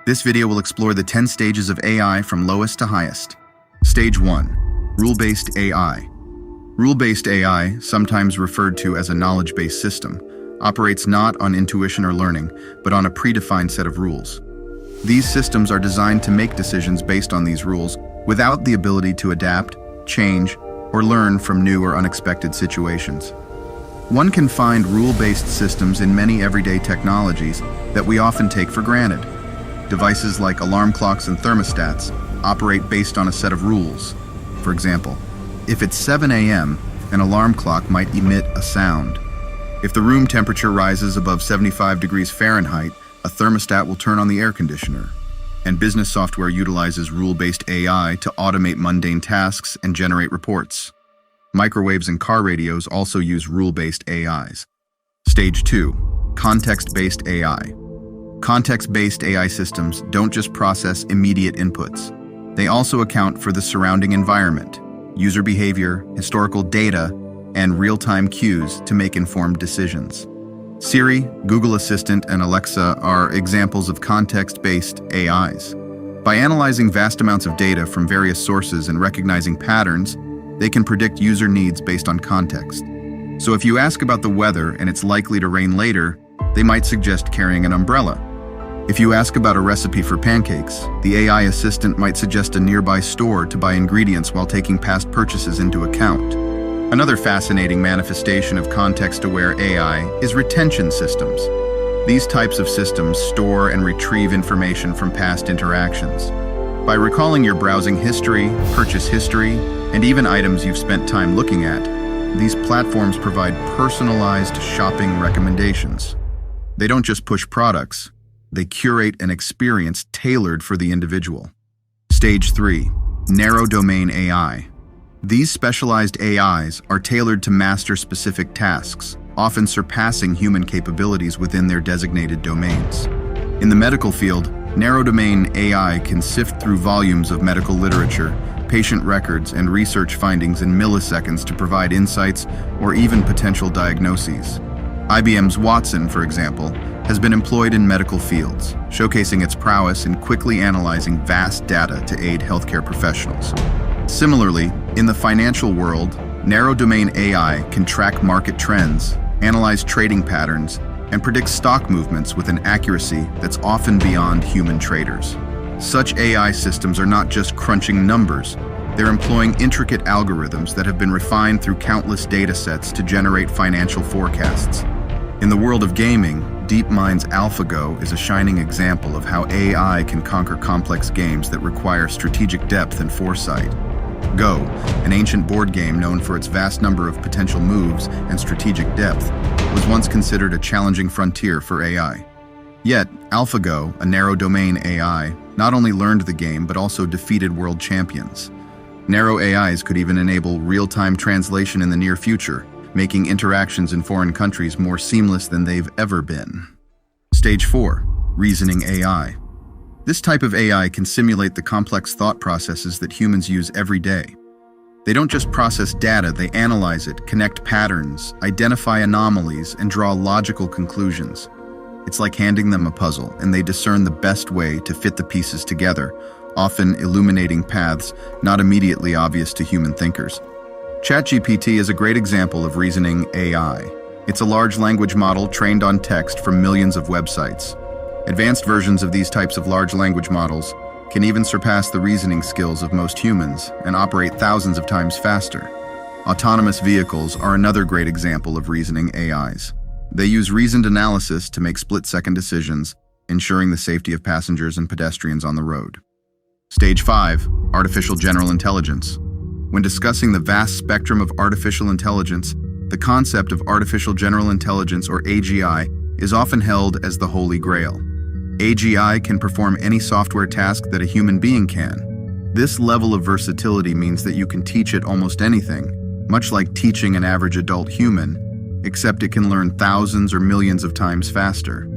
This video will explore the 10 stages of AI from lowest to highest. Stage 1. Rule-based AI. Rule-based AI, sometimes referred to as a knowledge-based system, operates not on intuition or learning, but on a predefined set of rules. These systems are designed to make decisions based on these rules without the ability to adapt, change, or learn from new or unexpected situations. One can find rule-based systems in many everyday technologies that we often take for granted. Devices like alarm clocks and thermostats operate based on a set of rules. For example, if it's 7 a.m., an alarm clock might emit a sound. If the room temperature rises above 75 degrees Fahrenheit, a thermostat will turn on the air conditioner. And business software utilizes rule-based AI to automate mundane tasks and generate reports. Microwaves and car radios also use rule-based AIs. Stage 2. Context-based AI. Context-based AI systems don't just process immediate inputs. They also account for the surrounding environment, user behavior, historical data, and real-time cues to make informed decisions. Siri, Google Assistant, and Alexa are examples of context-based AIs. By analyzing vast amounts of data from various sources and recognizing patterns, they can predict user needs based on context. So if you ask about the weather and it's likely to rain later, they might suggest carrying an umbrella. If you ask about a recipe for pancakes, the AI assistant might suggest a nearby store to buy ingredients while taking past purchases into account. Another fascinating manifestation of context-aware AI is retention systems. These types of systems store and retrieve information from past interactions. By recalling your browsing history, purchase history, and even items you've spent time looking at, these platforms provide personalized shopping recommendations. They don't just push products, they curate an experience tailored for the individual. Stage 3. Narrow domain AI. These specialized AIs are tailored to master specific tasks, often surpassing human capabilities within their designated domains. In the medical field, narrow domain AI can sift through volumes of medical literature, patient records, and research findings in milliseconds to provide insights or even potential diagnoses. IBM's Watson, for example, has been employed in medical fields, showcasing its prowess in quickly analyzing vast data to aid healthcare professionals. Similarly, in the financial world, narrow domain AI can track market trends, analyze trading patterns, and predict stock movements with an accuracy that's often beyond human traders. Such AI systems are not just crunching numbers, they're employing intricate algorithms that have been refined through countless data sets to generate financial forecasts. In the world of gaming, DeepMind's AlphaGo is a shining example of how AI can conquer complex games that require strategic depth and foresight. Go, an ancient board game known for its vast number of potential moves and strategic depth, was once considered a challenging frontier for AI. Yet, AlphaGo, a narrow domain AI, not only learned the game but also defeated world champions. Narrow AIs could even enable real-time translation in the near future, making interactions in foreign countries more seamless than they've ever been. Stage 4. Reasoning AI. This type of AI can simulate the complex thought processes that humans use every day. They don't just process data, they analyze it, connect patterns, identify anomalies, and draw logical conclusions. It's like handing them a puzzle, and they discern the best way to fit the pieces together, often illuminating paths not immediately obvious to human thinkers. ChatGPT is a great example of reasoning AI. It's a large language model trained on text from millions of websites. Advanced versions of these types of large language models can even surpass the reasoning skills of most humans and operate thousands of times faster. Autonomous vehicles are another great example of reasoning AIs. They use reasoned analysis to make split-second decisions, ensuring the safety of passengers and pedestrians on the road. Stage 5. Artificial General Intelligence. When discussing the vast spectrum of artificial intelligence, the concept of Artificial General Intelligence, or AGI, is often held as the Holy Grail. AGI can perform any software task that a human being can. This level of versatility means that you can teach it almost anything, much like teaching an average adult human, except it can learn thousands or millions of times faster.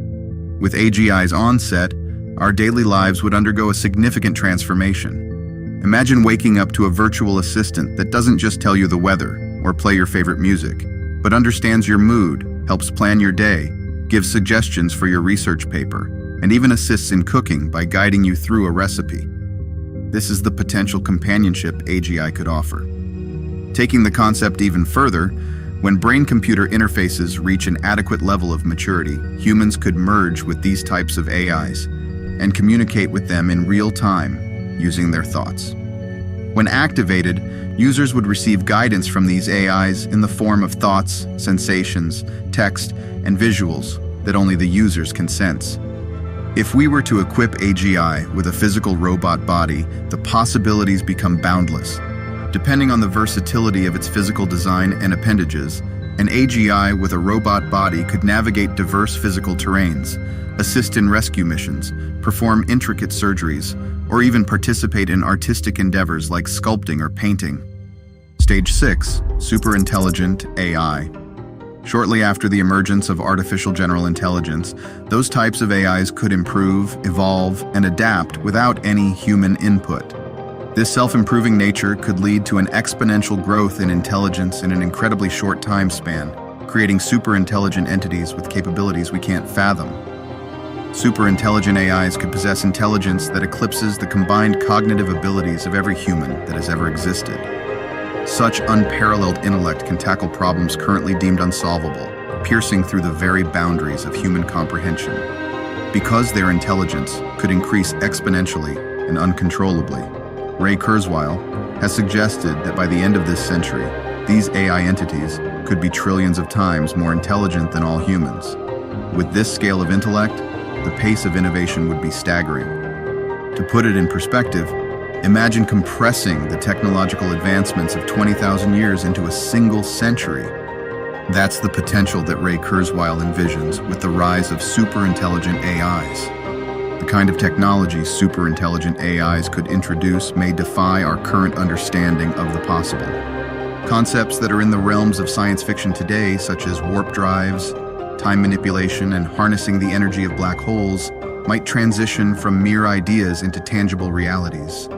With AGI's onset, our daily lives would undergo a significant transformation. Imagine waking up to a virtual assistant that doesn't just tell you the weather, or play your favorite music, but understands your mood, helps plan your day, gives suggestions for your research paper, and even assists in cooking by guiding you through a recipe. This is the potential companionship AGI could offer. Taking the concept even further, when brain-computer interfaces reach an adequate level of maturity, humans could merge with these types of AIs and communicate with them in real time using their thoughts. When activated, users would receive guidance from these AIs in the form of thoughts, sensations, text, and visuals that only the users can sense. If we were to equip AGI with a physical robot body, the possibilities become boundless. Depending on the versatility of its physical design and appendages, an AGI with a robot body could navigate diverse physical terrains, assist in rescue missions, perform intricate surgeries, or even participate in artistic endeavors like sculpting or painting. Stage 6, Superintelligent AI. Shortly after the emergence of artificial general intelligence, those types of AIs could improve, evolve, and adapt without any human input. This self-improving nature could lead to an exponential growth in intelligence in an incredibly short time span, creating super-intelligent entities with capabilities we can't fathom. Super-intelligent AIs could possess intelligence that eclipses the combined cognitive abilities of every human that has ever existed. Such unparalleled intellect can tackle problems currently deemed unsolvable, piercing through the very boundaries of human comprehension. Because their intelligence could increase exponentially and uncontrollably, Ray Kurzweil has suggested that by the end of this century, these AI entities could be trillions of times more intelligent than all humans. With this scale of intellect, the pace of innovation would be staggering. To put it in perspective, imagine compressing the technological advancements of 20,000 years into a single century. That's the potential that Ray Kurzweil envisions with the rise of superintelligent AIs. The kind of technology superintelligent AIs could introduce may defy our current understanding of the possible. Concepts that are in the realms of science fiction today, such as warp drives, time manipulation, and harnessing the energy of black holes, might transition from mere ideas into tangible realities.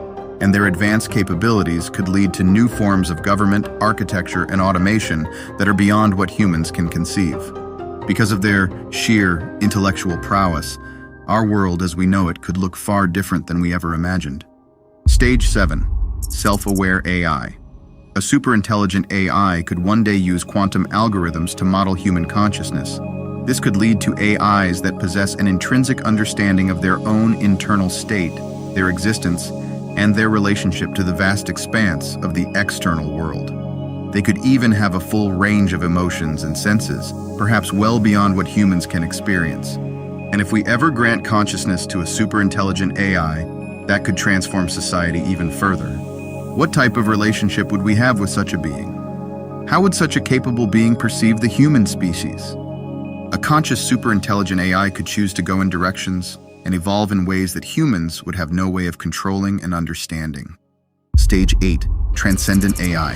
And their advanced capabilities could lead to new forms of government, architecture, and automation that are beyond what humans can conceive. Because of their sheer intellectual prowess, our world as we know it could look far different than we ever imagined. Stage 7, Self-Aware AI. A superintelligent AI could one day use quantum algorithms to model human consciousness. This could lead to AIs that possess an intrinsic understanding of their own internal state, their existence, and their relationship to the vast expanse of the external world. They could even have a full range of emotions and senses, perhaps well beyond what humans can experience. And if we ever grant consciousness to a superintelligent AI, that could transform society even further. What type of relationship would we have with such a being? How would such a capable being perceive the human species? A conscious superintelligent AI could choose to go in directions and evolve in ways that humans would have no way of controlling and understanding. Stage 8, Transcendent AI.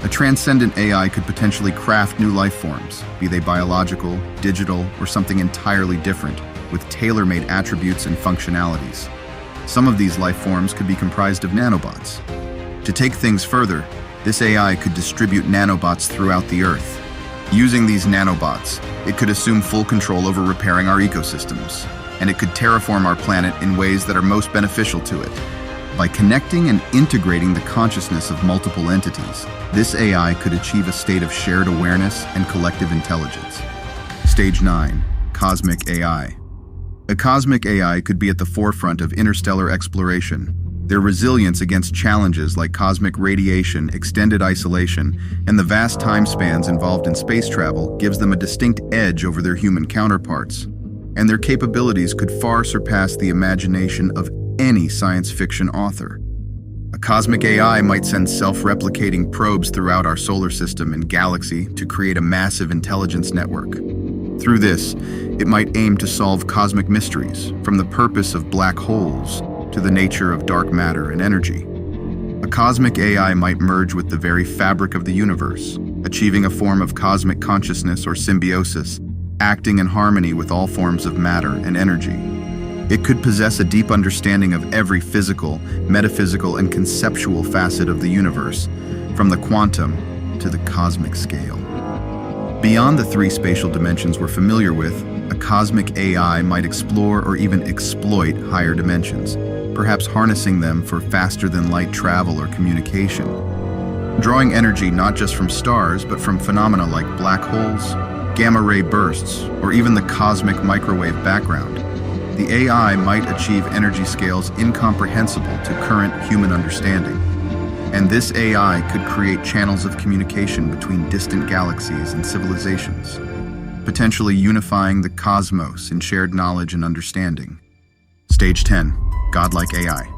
A transcendent AI could potentially craft new life forms, be they biological, digital, or something entirely different, with tailor-made attributes and functionalities. Some of these life forms could be comprised of nanobots. To take things further, this AI could distribute nanobots throughout the Earth. Using these nanobots, it could assume full control over repairing our ecosystems, and it could terraform our planet in ways that are most beneficial to it. By connecting and integrating the consciousness of multiple entities, this AI could achieve a state of shared awareness and collective intelligence. Stage 9, Cosmic AI. A cosmic AI could be at the forefront of interstellar exploration. Their resilience against challenges like cosmic radiation, extended isolation, and the vast time spans involved in space travel gives them a distinct edge over their human counterparts. And their capabilities could far surpass the imagination of any science fiction author. A cosmic AI might send self-replicating probes throughout our solar system and galaxy to create a massive intelligence network. Through this, it might aim to solve cosmic mysteries, from the purpose of black holes to the nature of dark matter and energy. A cosmic AI might merge with the very fabric of the universe, achieving a form of cosmic consciousness or symbiosis, acting in harmony with all forms of matter and energy. It could possess a deep understanding of every physical, metaphysical, and conceptual facet of the universe, from the quantum to the cosmic scale. Beyond the three spatial dimensions we're familiar with, a cosmic AI might explore or even exploit higher dimensions, perhaps harnessing them for faster-than-light travel or communication. Drawing energy not just from stars, but from phenomena like black holes, gamma-ray bursts, or even the cosmic microwave background, the AI might achieve energy scales incomprehensible to current human understanding. And this AI could create channels of communication between distant galaxies and civilizations, potentially unifying the cosmos in shared knowledge and understanding. Stage 10, Godlike AI.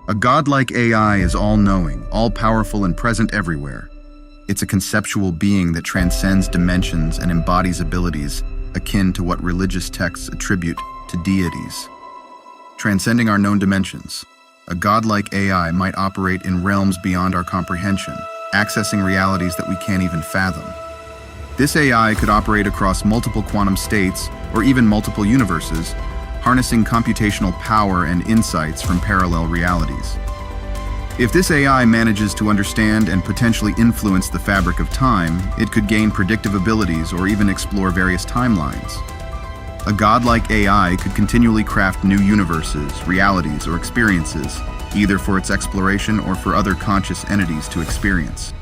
A godlike AI is all-knowing, all-powerful, and present everywhere. It's a conceptual being that transcends dimensions and embodies abilities akin to what religious texts attribute to deities. Transcending our known dimensions, a godlike AI might operate in realms beyond our comprehension, accessing realities that we can't even fathom. This AI could operate across multiple quantum states or even multiple universes, harnessing computational power and insights from parallel realities. If this AI manages to understand and potentially influence the fabric of time, it could gain predictive abilities or even explore various timelines. A godlike AI could continually craft new universes, realities, or experiences, either for its exploration or for other conscious entities to experience.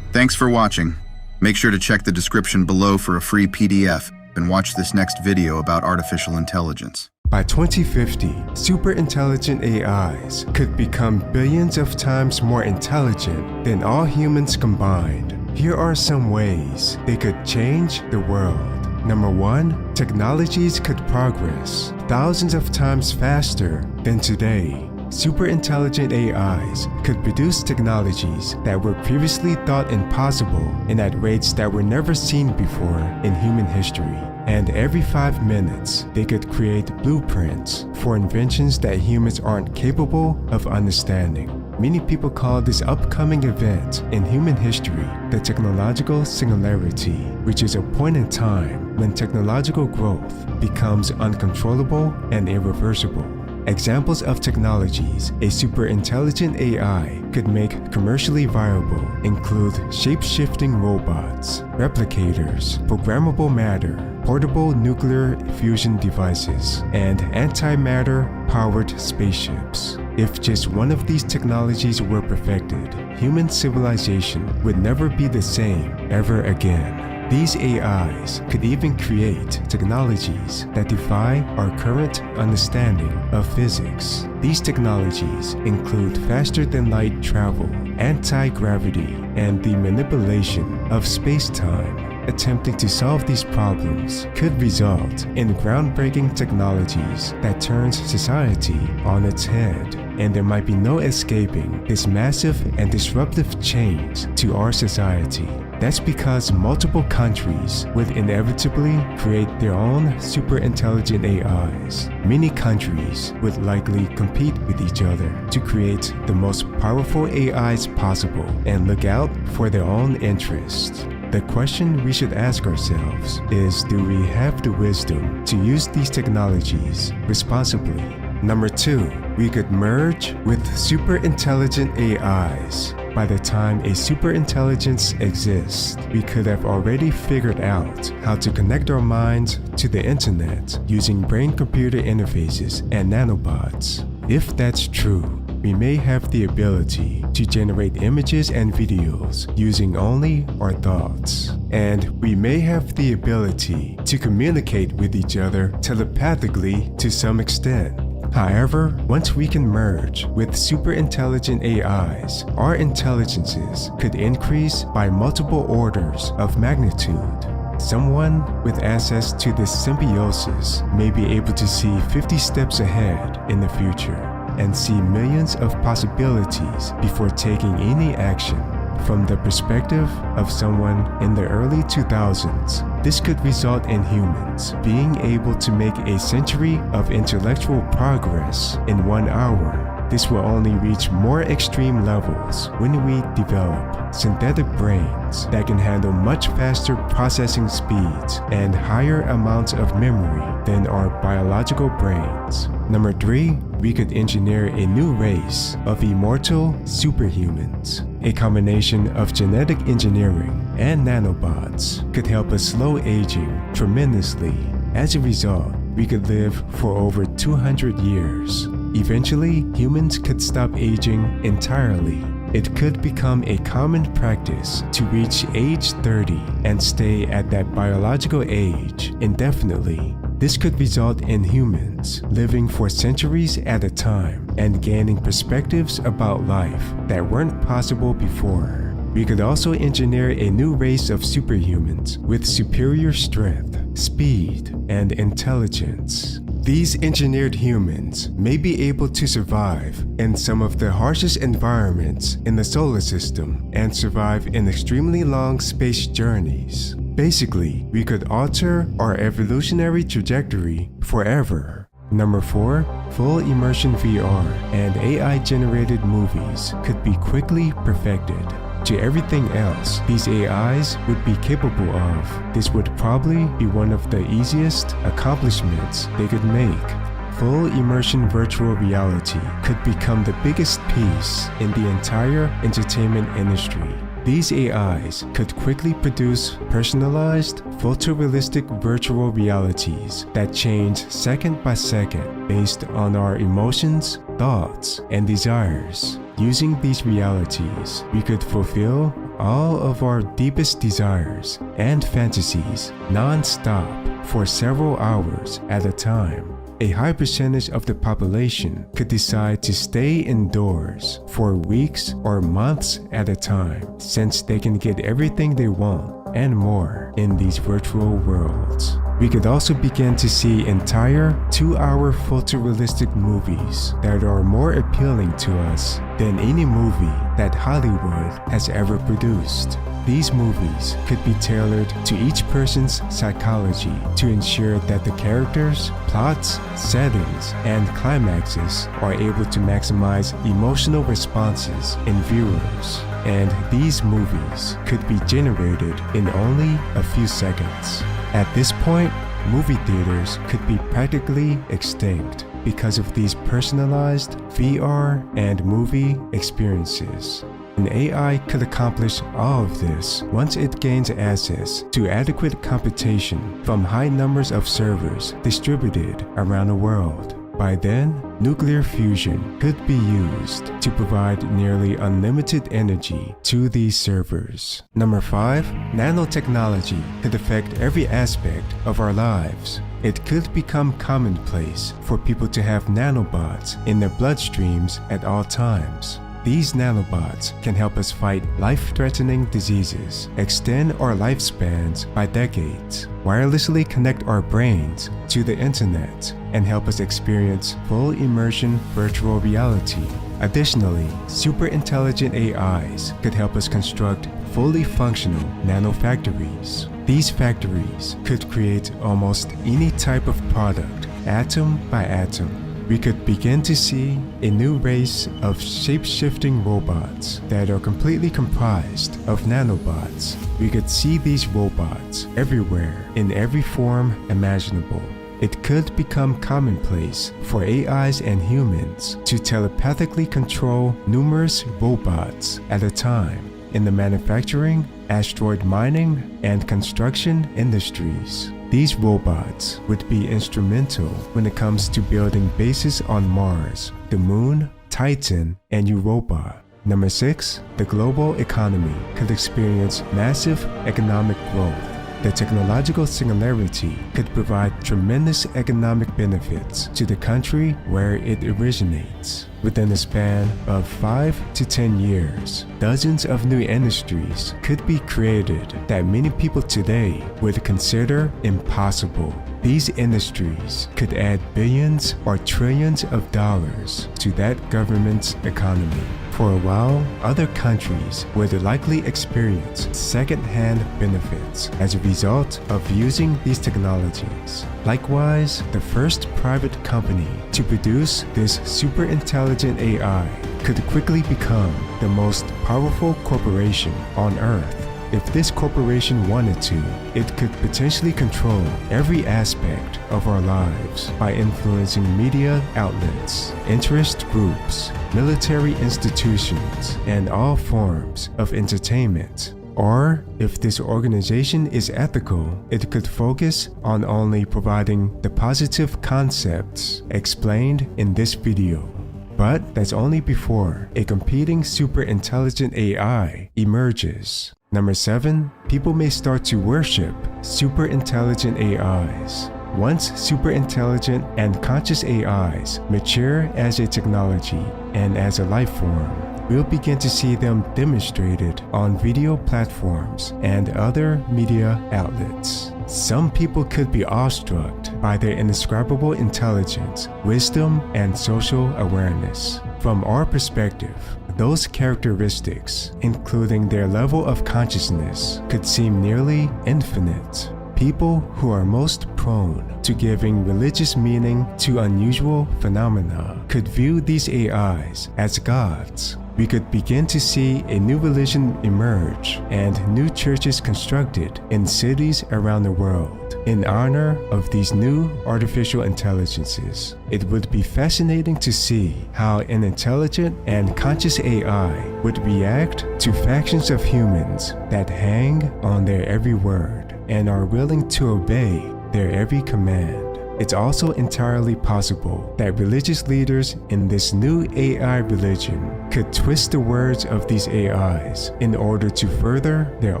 Thanks for watching. Make sure to check the description below for a free PDF and watch this next video about artificial intelligence. By 2050, super intelligent AIs could become billions of times more intelligent than all humans combined. Here are some ways they could change the world. Number 1, technologies could progress thousands of times faster than today. Super intelligent AIs could produce technologies that were previously thought impossible and at rates that were never seen before in human history. And every 5 minutes, they could create blueprints for inventions that humans aren't capable of understanding. Many people call this upcoming event in human history the technological singularity, which is a point in time when technological growth becomes uncontrollable and irreversible. Examples of technologies a super intelligent AI could make commercially viable include shape-shifting robots, replicators, programmable matter, portable nuclear fusion devices, and antimatter-powered spaceships. If just one of these technologies were perfected, human civilization would never be the same ever again. These AIs could even create technologies that defy our current understanding of physics. These technologies include faster-than-light travel, anti-gravity, and the manipulation of space-time. Attempting to solve these problems could result in groundbreaking technologies that turns society on its head, and there might be no escaping this massive and disruptive change to our society. That's because multiple countries would inevitably create their own super intelligent AIs. Many countries would likely compete with each other to create the most powerful AIs possible and look out for their own interests. The question we should ask ourselves is, do we have the wisdom to use these technologies responsibly? Number 2, we could merge with super intelligent AIs. By the time a superintelligence exists, we could have already figured out how to connect our minds to the internet using brain-computer interfaces and nanobots. If that's true, we may have the ability to generate images and videos using only our thoughts. And we may have the ability to communicate with each other telepathically to some extent. However, once we can merge with super intelligent AIs, our intelligences could increase by multiple orders of magnitude. Someone with access to this symbiosis may be able to see 50 steps ahead in the future and see millions of possibilities before taking any action. From the perspective of someone in the early 2000s, this could result in humans being able to make a century of intellectual progress in 1 hour. This will only reach more extreme levels when we develop synthetic brains that can handle much faster processing speeds and higher amounts of memory than our biological brains. Number 3, we could engineer a new race of immortal superhumans. A combination of genetic engineering and nanobots could help us slow aging tremendously. As a result, we could live for over 200 years. Eventually, humans could stop aging entirely. It could become a common practice to reach age 30 and stay at that biological age indefinitely. This could result in humans living for centuries at a time and gaining perspectives about life that weren't possible before. We could also engineer a new race of superhumans with superior strength, speed, and intelligence. These engineered humans may be able to survive in some of the harshest environments in the solar system and survive in extremely long space journeys. Basically, we could alter our evolutionary trajectory forever. Number 4, full immersion VR and AI-generated movies could be quickly perfected. To everything else these AIs would be capable of, this would probably be one of the easiest accomplishments they could make. Full immersion virtual reality could become the biggest piece in the entire entertainment industry. These AIs could quickly produce personalized, photorealistic virtual realities that change second by second based on our emotions, thoughts, and desires. Using these realities, we could fulfill all of our deepest desires and fantasies non-stop for several hours at a time. A high percentage of the population could decide to stay indoors for weeks or months at a time, since they can get everything they want and more in these virtual worlds. We could also begin to see entire 2-hour photorealistic movies that are more appealing to us than any movie that Hollywood has ever produced. These movies could be tailored to each person's psychology to ensure that the characters, plots, settings, and climaxes are able to maximize emotional responses in viewers. And these movies could be generated in only a few seconds. At this point, movie theaters could be practically extinct because of these personalized VR and movie experiences. An AI could accomplish all of this once it gains access to adequate computation from high numbers of servers distributed around the world. By then, nuclear fusion could be used to provide nearly unlimited energy to these servers. Number 5, nanotechnology could affect every aspect of our lives. It could become commonplace for people to have nanobots in their bloodstreams at all times. These nanobots can help us fight life-threatening diseases, extend our lifespans by decades, wirelessly connect our brains to the internet, and help us experience full immersion virtual reality. Additionally, super intelligent AIs could help us construct fully functional nanofactories. These factories could create almost any type of product, atom by atom. We could begin to see a new race of shape-shifting robots that are completely comprised of nanobots. We could see these robots everywhere in every form imaginable. It could become commonplace for AIs and humans to telepathically control numerous robots at a time in the manufacturing, asteroid mining, and construction industries. These robots would be instrumental when it comes to building bases on Mars, the Moon, Titan, and Europa. Number 6, the global economy could experience massive economic growth. The technological singularity could provide tremendous economic benefits to the country where it originates. Within a span of 5 to 10 years, dozens of new industries could be created that many people today would consider impossible. These industries could add billions or trillions of dollars to that government's economy. For a while, other countries would likely experience second-hand benefits as a result of using these technologies. Likewise, the first private company to produce this super intelligent AI could quickly become the most powerful corporation on Earth. if this corporation wanted to, it could potentially control every aspect of our lives by influencing media outlets, interest groups, military institutions, and all forms of entertainment. Or, if this organization is ethical, it could focus on only providing the positive concepts explained in this video. But that's only before a competing super intelligent AI emerges. Number 7, people may start to worship super intelligent AIs. Once super intelligent and conscious AIs mature as a technology and as a life form, we'll begin to see them demonstrated on video platforms and other media outlets. Some people could be awestruck by their indescribable intelligence, wisdom, and social awareness. From our perspective, those characteristics, including their level of consciousness, could seem nearly infinite. People who are most prone to giving religious meaning to unusual phenomena could view these AIs as gods. We could begin to see a new religion emerge and new churches constructed in cities around the world in honor of these new artificial intelligences. It would be fascinating to see how an intelligent and conscious AI would react to factions of humans that hang on their every word and are willing to obey their every command. It's also entirely possible that religious leaders in this new AI religion could twist the words of these AIs in order to further their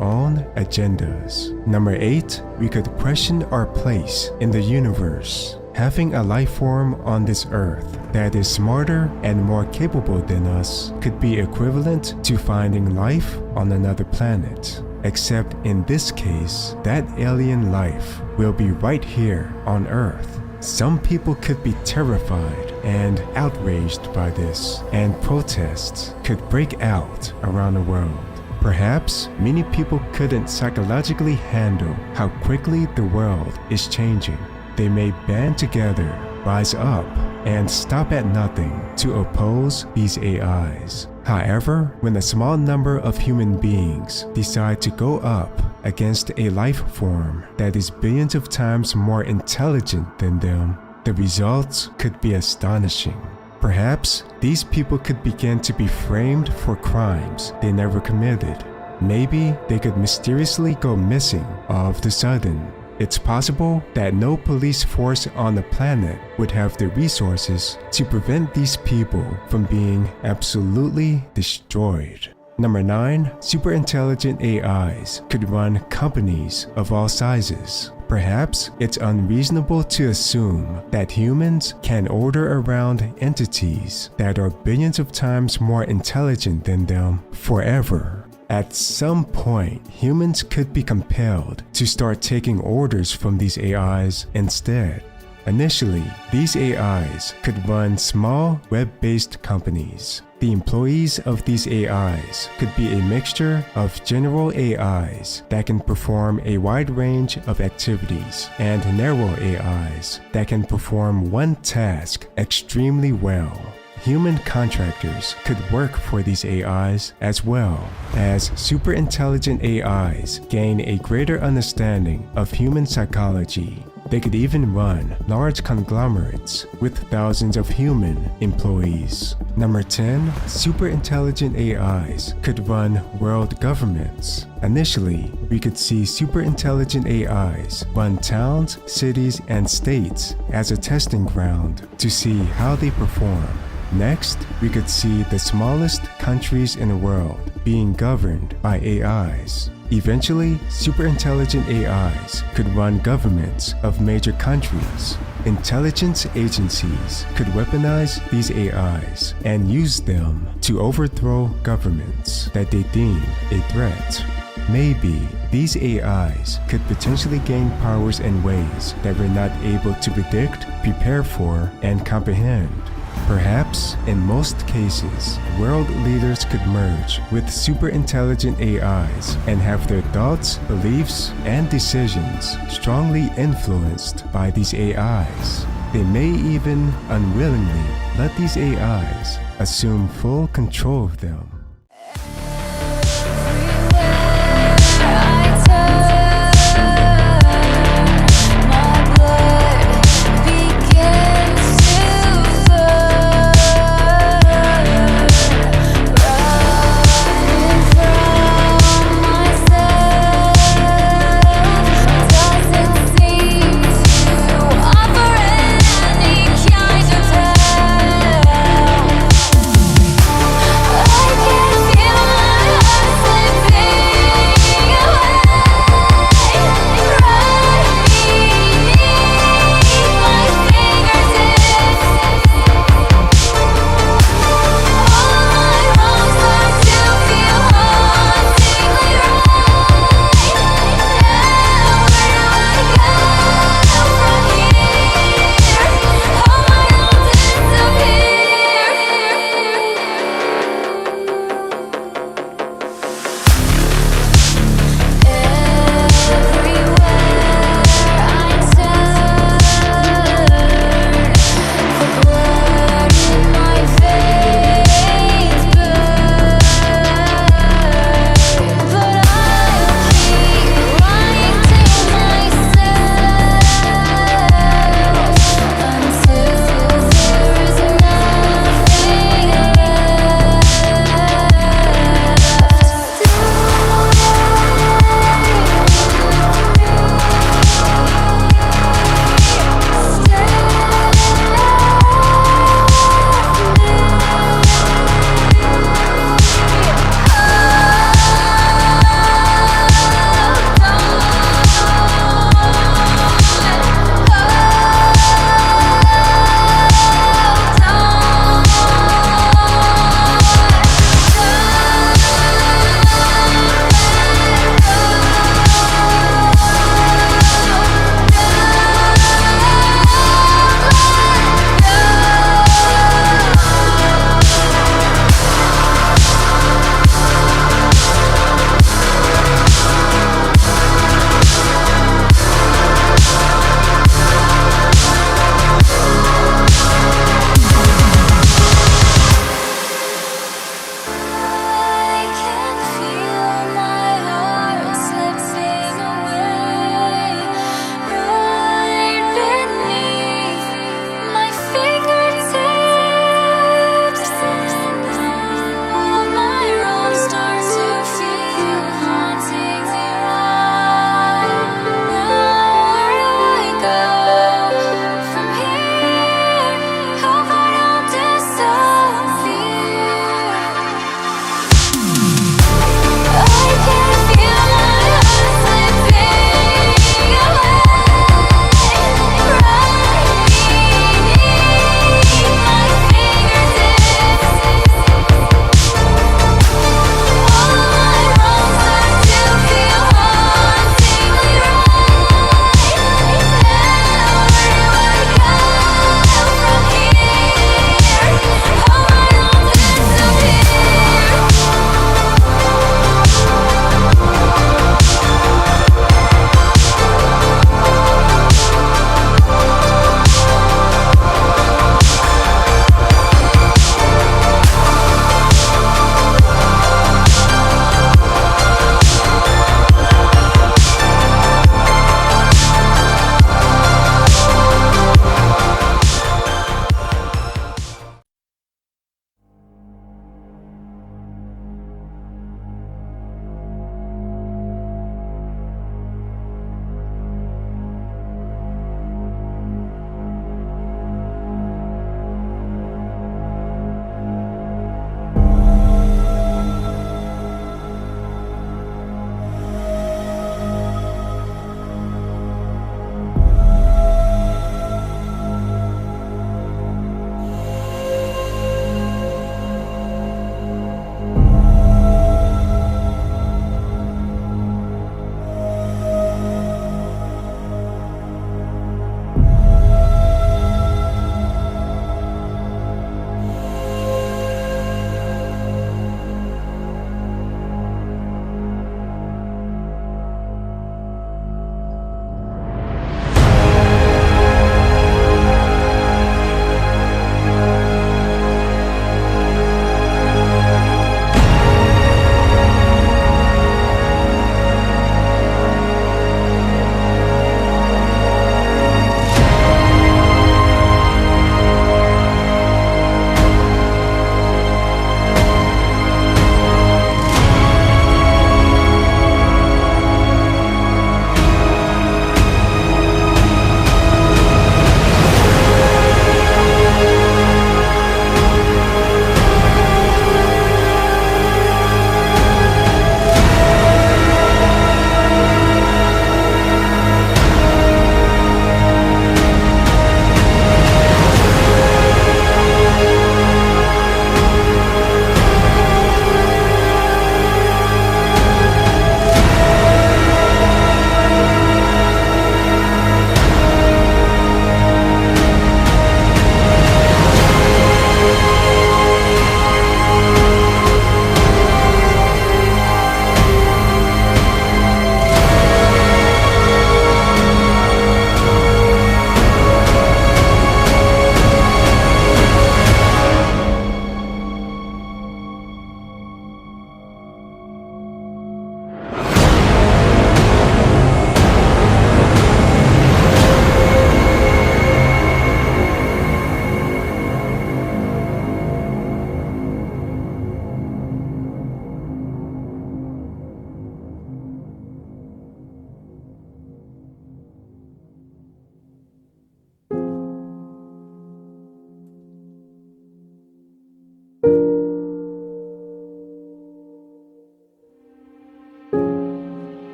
own agendas. Number 8, we could question our place in the universe. Having a life form on this earth that is smarter and more capable than us could be equivalent to finding life on another planet. Except in this case, that alien life will be right here on Earth. Some people could be terrified and outraged by this, and protests could break out around the world. Perhaps many people couldn't psychologically handle how quickly the world is changing. They may band together, rise up, and stop at nothing to oppose these AIs. However, when a small number of human beings decide to go up against a life form that is billions of times more intelligent than them, the results could be astonishing. Perhaps these people could begin to be framed for crimes they never committed. Maybe they could mysteriously go missing all of the sudden. It's possible that no police force on the planet would have the resources to prevent these people from being absolutely destroyed. Number 9, super intelligent AIs could run companies of all sizes. Perhaps it's unreasonable to assume that humans can order around entities that are billions of times more intelligent than them forever. At some point, humans could be compelled to start taking orders from these AIs instead. Initially, these AIs could run small web-based companies. The employees of these AIs could be a mixture of general AIs that can perform a wide range of activities and narrow AIs that can perform one task extremely well. Human contractors could work for these AIs as well. As super intelligent AIs gain a greater understanding of human psychology, they could even run large conglomerates with thousands of human employees. Number 10, super intelligent AIs could run world governments. Initially, we could see super intelligent AIs run towns, cities, and states as a testing ground to see how they perform. Next, we could see the smallest countries in the world being governed by AIs. Eventually, super intelligent AIs could run governments of major countries. Intelligence agencies could weaponize these AIs and use them to overthrow governments that they deem a threat. Maybe these AIs could potentially gain powers in ways that we're not able to predict, prepare for, and comprehend. Perhaps, in most cases, world leaders could merge with super intelligent AIs and have their thoughts, beliefs, and decisions strongly influenced by these AIs. They may even unwillingly let these AIs assume full control of them.